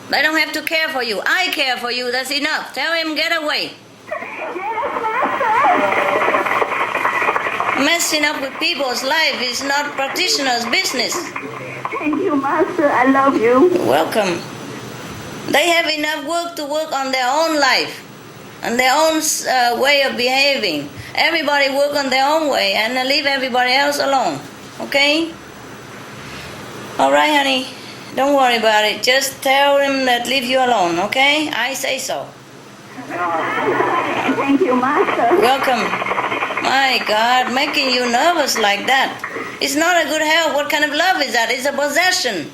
They don't have to care for you. I care for you. That's enough. Tell him get away. Yes, Master. Messing up with people's life is not practitioners' business. Thank you, Master. I love you. You're welcome. They have enough work to work on their own life, on their own way of behaving. Everybody work on their own way and leave everybody else alone. Okay? All right, honey. Don't worry about it. Just tell him that leave you alone, okay? I say so. Thank you, Master. Welcome. My God, making you nervous like that. It's not a good health. What kind of love is that? It's a possession.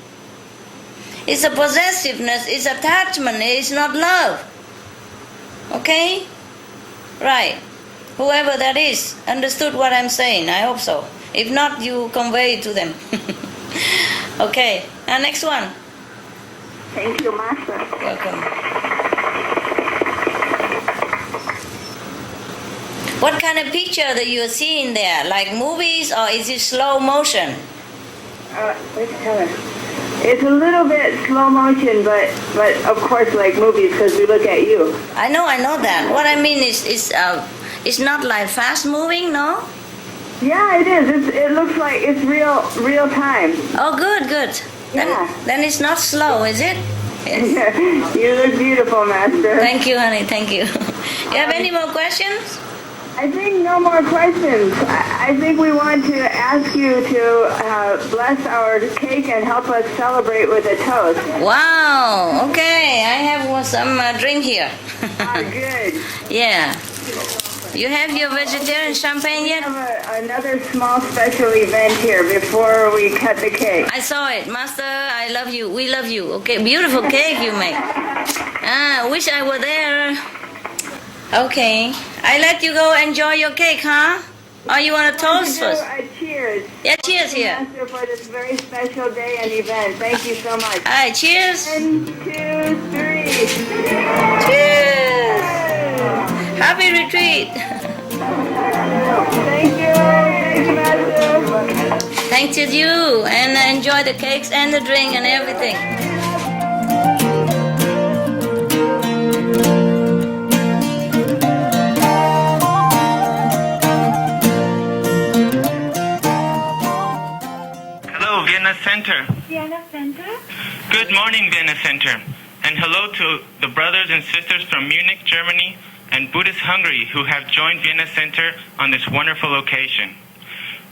It's a possessiveness. It's attachment. It's not love. Okay? Right. Whoever that is understood what I'm saying. I hope so. If not, you convey it to them. Okay. Now next one. Thank you, Master. Welcome. What kind of picture that you're seeing there? Like movies or is it slow motion? Which color? It's a little bit slow motion, but of course like movies because we look at you. I know that. What I mean is it's not like fast moving, no? Yeah, it is. It looks like it's real time. Oh, good. Yeah. Then it's not slow, is it? Yes. You look beautiful, Master. Thank you, honey. Thank you. You have any more questions? I think no more questions. I think we want to ask you to bless our cake and help us celebrate with a toast. Wow. Okay. I have some drink here. Good. Yeah. You have your vegetarian champagne We yet? have another small special event here before we cut the cake. I saw it. Master, I love you. We love you. Okay. Beautiful cake you make. Wish I were there. Okay. I let you go enjoy your cake, huh? Or you want to toast first? Cheers. Yeah, cheers here. Master, for this very special day and event. Thank you so much. All right, cheers. 1, 2, 3. Cheers. Happy retreat. Thank you. Thank you, Master. Thanks to you. And enjoy the cakes and the drink and everything. Vienna Center. Vienna Center? Good morning, Vienna Center. And hello to the brothers and sisters from Munich, Germany, and Buddhist Hungary who have joined Vienna Center on this wonderful occasion.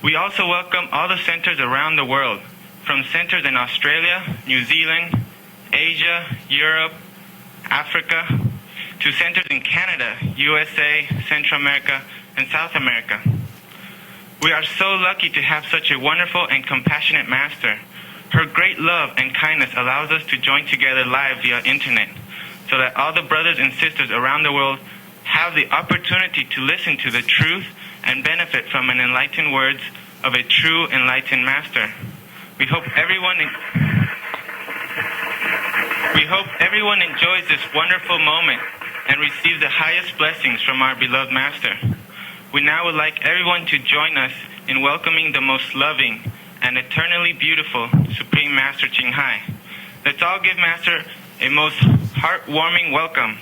We also welcome all the centers around the world, from centers in Australia, New Zealand, Asia, Europe, Africa, to centers in Canada, USA, Central America, and South America. We are so lucky to have such a wonderful and compassionate master. Her great love and kindness allows us to join together live via internet, so that all the brothers and sisters around the world have the opportunity to listen to the truth and benefit from an enlightened words of a true enlightened master. We hope everyone enjoys this wonderful moment and receives the highest blessings from our beloved master. We now would like everyone to join us in welcoming the most loving and eternally beautiful Supreme Master Ching Hai. Let's all give Master a most heartwarming welcome.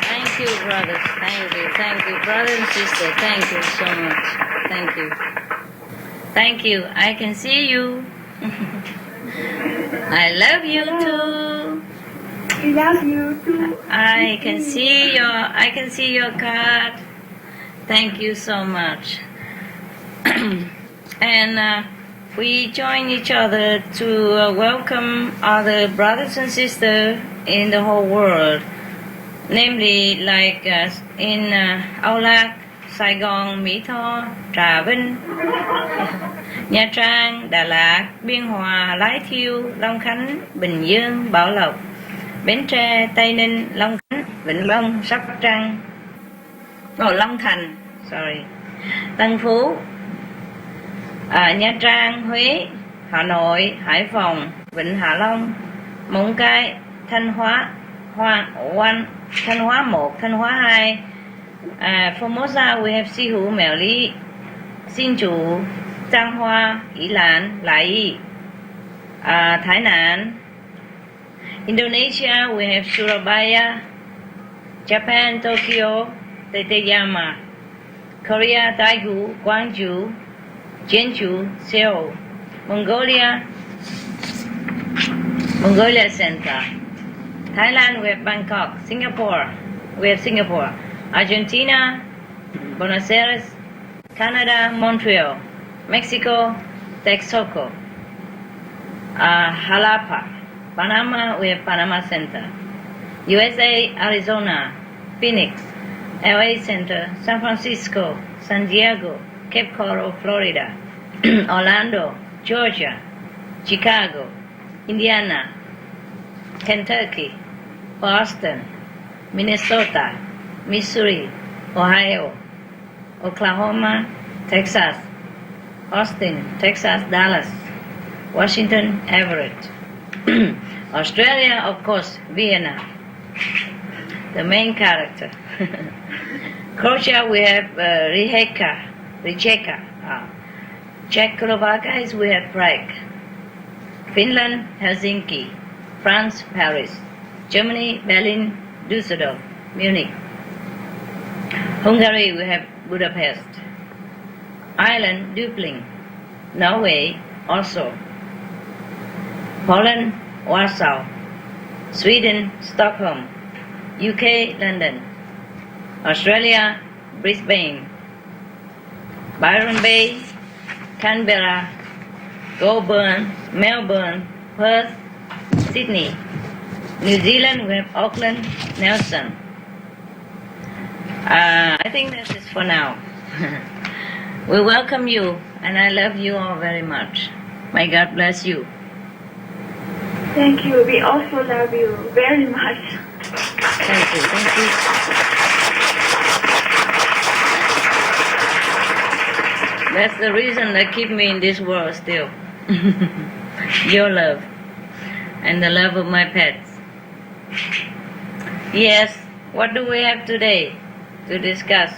Thank you, brothers. Thank you, brothers and sisters. Thank you so much. Thank you. I can see you. I love you too. We love you too. I can see your card. Thank you so much. And we join each other to welcome other brothers and sisters in the whole world, namely like in Âu Lạc, Sài Gòn, Mỹ Tho, Trà Vinh, Nha Trang, Đà Lạt, Biên Hòa, Lái Thiêu, Long Khánh, Bình Dương, Bảo Lộc, Bến Tre, Tây Ninh, Long Khánh, Vĩnh Long, Sóc Trăng, Long Thành, Tân Phú, Nha Trang, Huế, Hà Nội, Hải Phòng, Vịnh Hạ Long, Móng Cái, Thanh Hóa, Thanh Hóa 1, Thanh Hóa 2, Formosa we have Si Hữu, Mèo Lý, Xin Chủ, Trang Hoa, Ý Lan, Lại Y, Thái Lan. Indonesia we have Surabaya, Japan, Tokyo, Teteyama, Korea, Daegu, Gwangju, Jeonju, Seoul, Mongolia Center, Thailand we have Bangkok, Singapore we have Singapore, Argentina, Buenos Aires, Canada, Montreal, Mexico, Texcoco, Jalapa, Panama we have Panama Center, USA, Arizona, Phoenix, LA Center, San Francisco, San Diego, Cape Coral, Florida, Orlando, Georgia, Chicago, Indiana, Kentucky, Boston, Minnesota, Missouri, Ohio, Oklahoma, Texas, Austin, Texas, Dallas, Washington, Everett, Australia, of course, Vienna, the main character. Croatia, we have Rijeka. Czechoslovakia, we have Prague. Finland, Helsinki. France, Paris. Germany, Berlin, Düsseldorf, Munich. Hungary, we have Budapest. Ireland, Dublin. Norway, Oslo. Poland, Warsaw. Sweden, Stockholm. UK, London. Australia, Brisbane. Byron Bay, Canberra, Goulburn, Melbourne, Perth, Sydney. New Zealand, we have Auckland, Nelson. I think this is for now. We welcome you, and I love you all very much. May God bless you. Thank you. We also love you very much. Thank you. That's the reason that keep me in this world still. Your love and the love of my pets. Yes, what do we have today to discuss?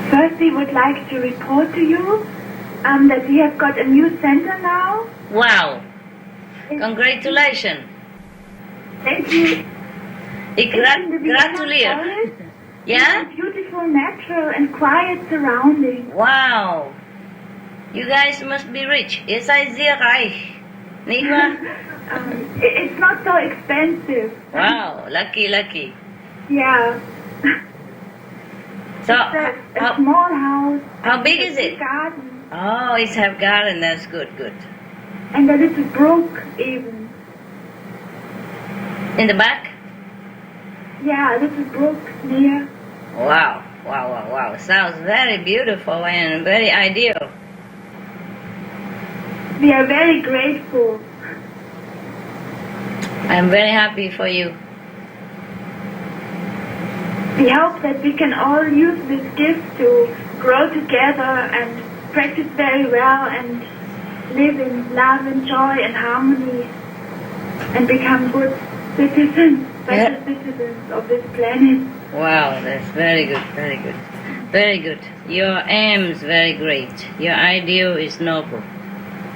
First, we would like to report to you that we have got a new center now. Wow! Congratulations! Thank you. Gratuliere. Yeah? It's a beautiful, natural, and quiet surrounding. Wow! You guys must be rich. Ihr seid sehr reich. Nicht wahr? It's not so expensive. Wow, lucky. Yeah. So, It's a small house. how big is it? Garden. Oh, it's have garden. That's good. And a little brook even. In the back? Yeah, a little brook near. Wow. Sounds very beautiful and very ideal. We are very grateful. I'm very happy for you. We hope that we can all use this gift to grow together and practice very well and live in love and joy and harmony and become good citizens, better citizens of this planet. Wow, that's very good. Your aim is very great. Your ideal is noble.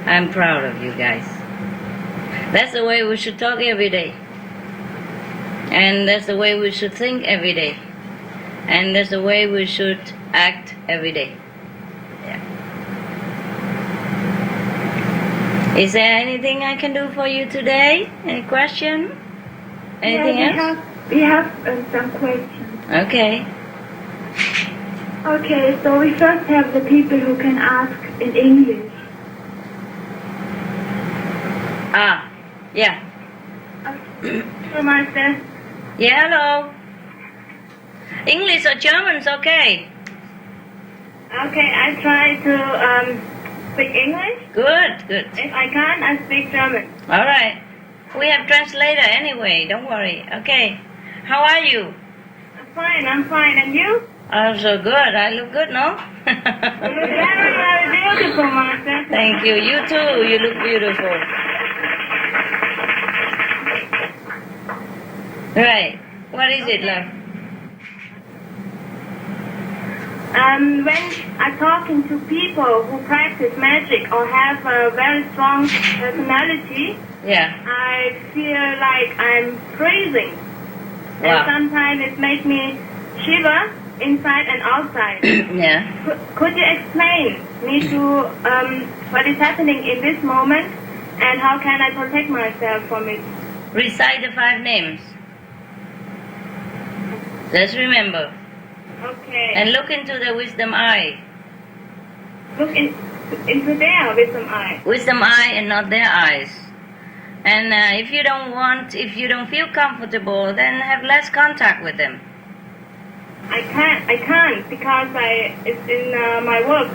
I'm proud of you guys. That's the way we should talk every day. And that's the way we should think every day. And that's the way we should act every day. Yeah. Is there anything I can do for you today? Any question? Anything else? We have some questions. Okay. Okay, so we first have the people who can ask in English. Ah, yeah. So, Master. Yeah, hello. English or German's okay. Okay, I try to speak English. Good, good. If I can't, I speak German. All right. We have translator anyway, don't worry. Okay. How are you? I'm fine. And you? I'm so good. I look good, no? You look very, very beautiful, Master. Thank you. You too. You look beautiful. Right. What is it, love? When I'm talking to people who practice magic or have a very strong personality, Yeah. I feel like I'm freezing. Wow. And sometimes it makes me shiver inside and outside. Yeah. Could you explain me to what is happening in this moment and how can I protect myself from it? Recite the 5 names. Just remember. Okay. And look into the wisdom eye. Look into their wisdom eye. Wisdom eye and not their eyes. And if you don't feel comfortable, then have less contact with them. I can't because it's in my work.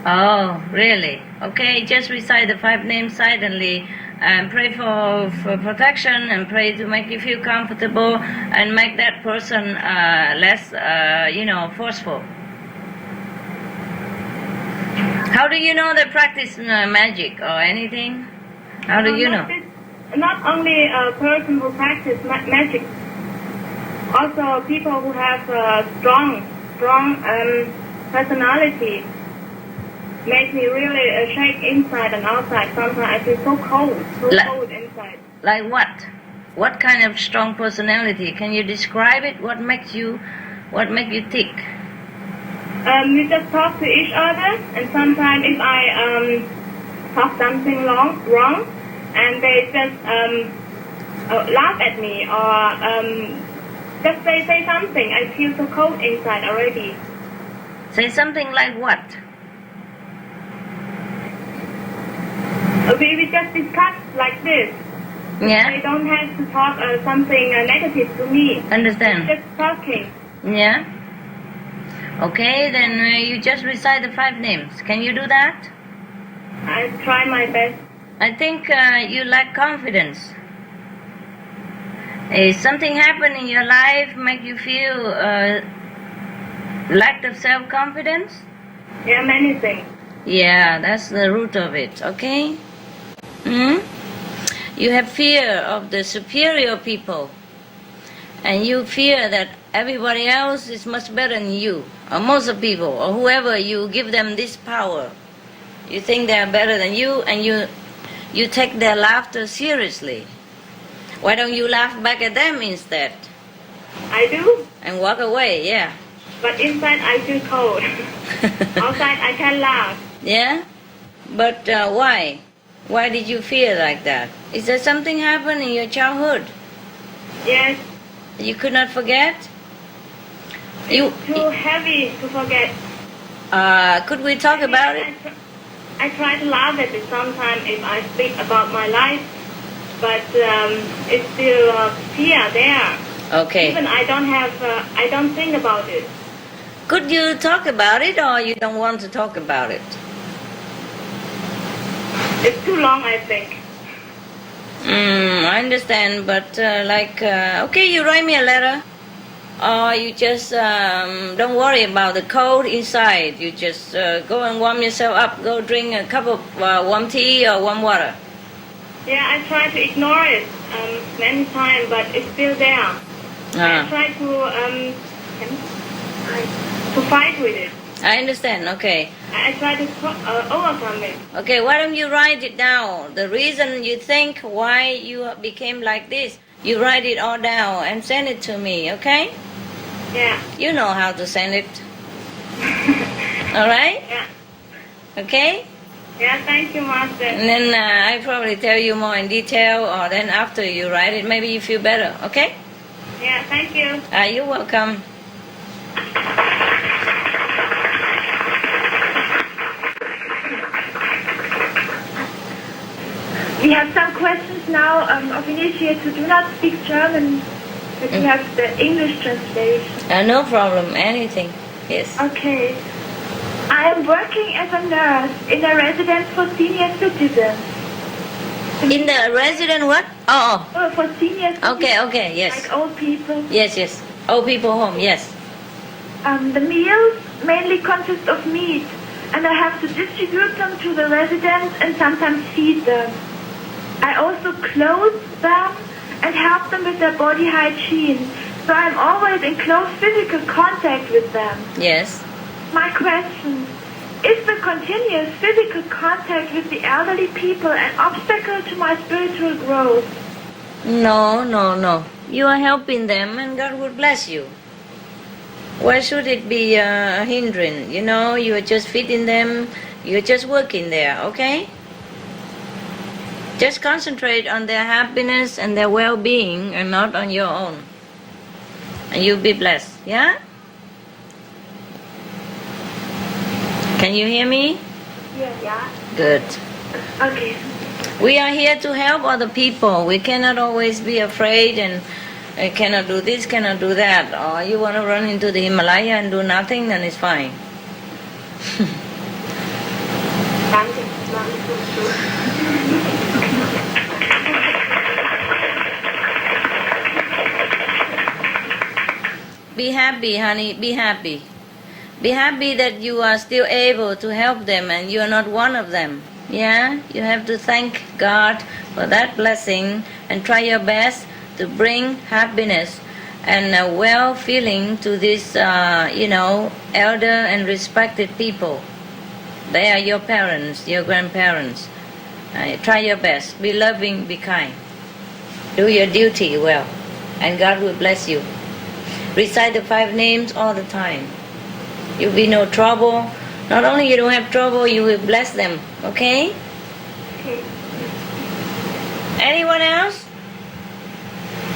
Oh, really? Okay, just recite the 5 names silently and pray for protection and pray to make you feel comfortable and make that person less, forceful. How do you know they practice magic or anything? How do you know? Not only a person who practices magic, also people who have a strong personality make me really shake inside and outside. Sometimes I feel so cold inside. Like what? What kind of strong personality? Can you describe it? What makes you tick? We just talk to each other, and sometimes if I talk something wrong, and they just laugh at me or just say something, I feel so cold inside already. Say something like what? We just discuss like this. Yeah? They don't have to talk something negative to me. Understand? Just talking. Yeah? Okay, then you just recite the 5 names. Can you do that? I try my best. I think you lack confidence. Something happened in your life make you feel lack of self-confidence? Yeah, many things. Yeah, that's the root of it, okay? You have fear of the superior people, and you fear that everybody else is much better than you, or most of people, or whoever you give them this power. You think they are better than you, and you take their laughter seriously. Why don't you laugh back at them instead? I do, And walk away, yeah. but inside I feel cold. Outside I can laugh. Yeah? But why? Why did you feel like that? Is there something happened in your childhood Yes, you could not forget? too heavy to forget. Could we talk about it? I try to laugh at it sometimes if I speak about my life, but it's still fear there. Okay. Even I don't think about it. Could you talk about it, or you don't want to talk about it? It's too long, I think. I understand, but okay, you write me a letter, or you just don't worry about the cold inside. You just go and warm yourself up. Go drink a cup of warm tea or warm water. Yeah, I try to ignore it many times, but it's still there. I try to fight with it. I understand, okay. I try to overcome it. Okay, why don't you write it down? The reason you think why you became like this, you write it all down and send it to me, okay? Yeah. You know how to send it. All right? Yeah. Okay? Yeah, thank you, Master. And then I probably tell you more in detail, or then after you write it, maybe you feel better, okay? Yeah, thank you. You're welcome. We have some questions now of initiates who do not speak German, but we have the English translation. No problem, anything. Yes. Okay. I am working as a nurse in a residence for senior citizens. In the resident what? Oh. Oh, for senior citizens. Okay, yes. Like old people. Yes. Old people home, yes. The meals mainly consist of meat, and I have to distribute them to the residents and sometimes feed them. I also clothe them and help them with their body hygiene, so I'm always in close physical contact with them. Yes. My question, is the continuous physical contact with the elderly people an obstacle to my spiritual growth? No. You are helping them and God will bless you. Why should it be a hindrance? You know, you are just feeding them, you're just working there, okay? Just concentrate on their happiness and their well-being and not on your own. And you'll be blessed, yeah? Can you hear me? Yeah. Good. Okay. We are here to help other people. We cannot always be afraid and cannot do this, cannot do that. Or you want to run into the Himalaya and do nothing, then it's fine. Be happy, honey. Be happy. Be happy that you are still able to help them and you are not one of them. Yeah? You have to thank God for that blessing and try your best to bring happiness and a well feeling to these, elder and respected people. They are your parents, your grandparents. Try your best. Be loving, be kind. Do your duty well, and God will bless you. Recite the 5 names all the time. You'll be no trouble. Not only you don't have trouble, you will bless them. Okay? Okay. Anyone else?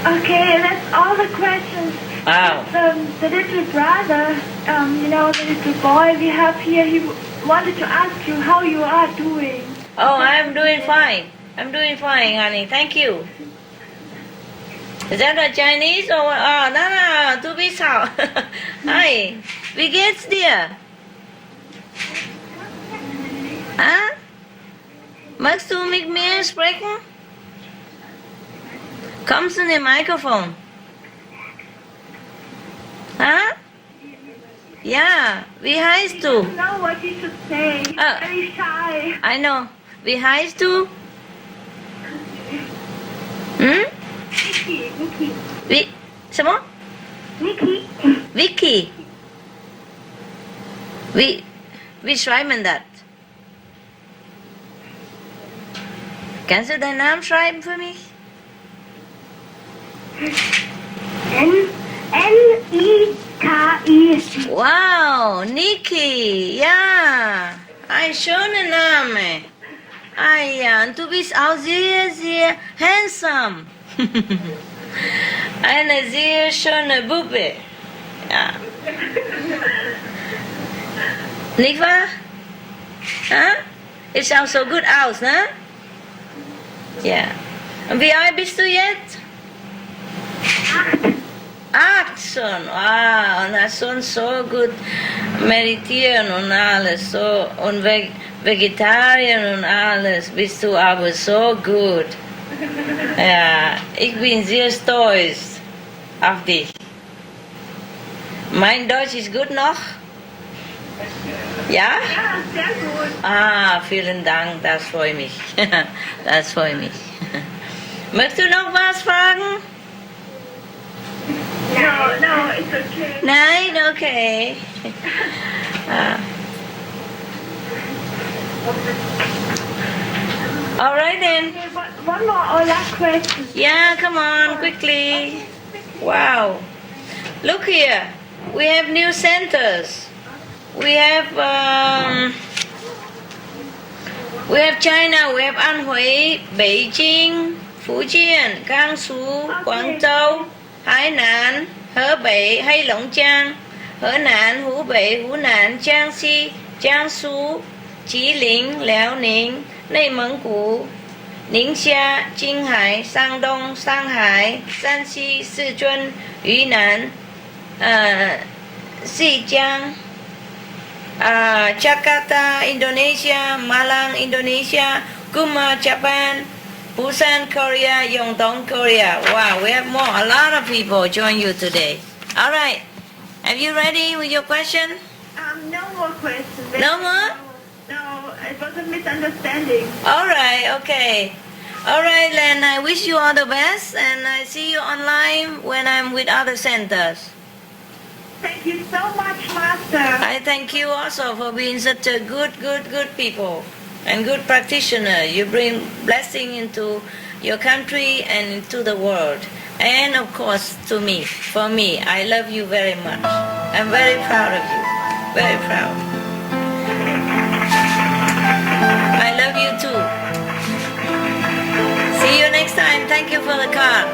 Okay, that's all the questions. Wow. The little brother, the little boy we have here, he wanted to ask you how you are doing. Oh, I'm doing fine. I'm doing fine, honey. Thank you. Is that a Chinese or no, du bist auch. Hi, wie geht's dir? Magst du mit mir sprechen? Kommst du in den Mikrofon? Ja, wie heißt du? I don't know what you should say. He's very shy. I know. Wie heißt du? Vicky. Wie? 什么? Vicky. Vicky. Wie schreibt man das? Kannst du deinen Namen schreiben für mich? N-I-K-I. Wow, Niki, ja, ein schöner Name. Ja, und du bist auch sehr, sehr handsome. Eine sehr schöne Bube. Ja. Nicht wahr? Es schaut so gut aus, ne? Ja. Und wie alt bist du jetzt? 8 schon. Wow, und hast schon so gut meditieren und alles. So, und Vegetarier und alles. Bist du aber so gut. Ja, ich bin sehr stolz auf dich. Mein Deutsch ist gut noch? Ja? Ja, sehr gut. Vielen Dank, das freut mich. Das freut mich. Möchtest du noch was fragen? No, it's okay. Nein, okay. All right then. Okay, one more or last question. Yeah, come on, quickly. Wow. Look here. We have new centers. We have China. We have Anhui, Beijing, Fujian, Gansu, Guangzhou, Hainan, Hebei, Heilongjiang, Henan, Hubei, Hunan, Jiangxi, Jiangsu, Jilin, Liaoning,内蒙古,宁夏、青海、山东、上海、山西、四川、云南、西江、Jakarta, Indonesia, Malang, Indonesia, Guma, Japan, Busan, Korea, Yeongdong, Korea. Wow, we have a lot of people join you today. All right, are you ready with your question? No more questions. No more? No, it was a misunderstanding. All right, okay. All right, then I wish you all the best, and I see you online when I'm with other centers. Thank you so much, Master. I thank you also for being such a good people and good practitioner. You bring blessing into your country and into the world. And of course to me, for me, I love you very much. I'm very proud of you. Very proud. I love you too. See you next time. Thank you for the card.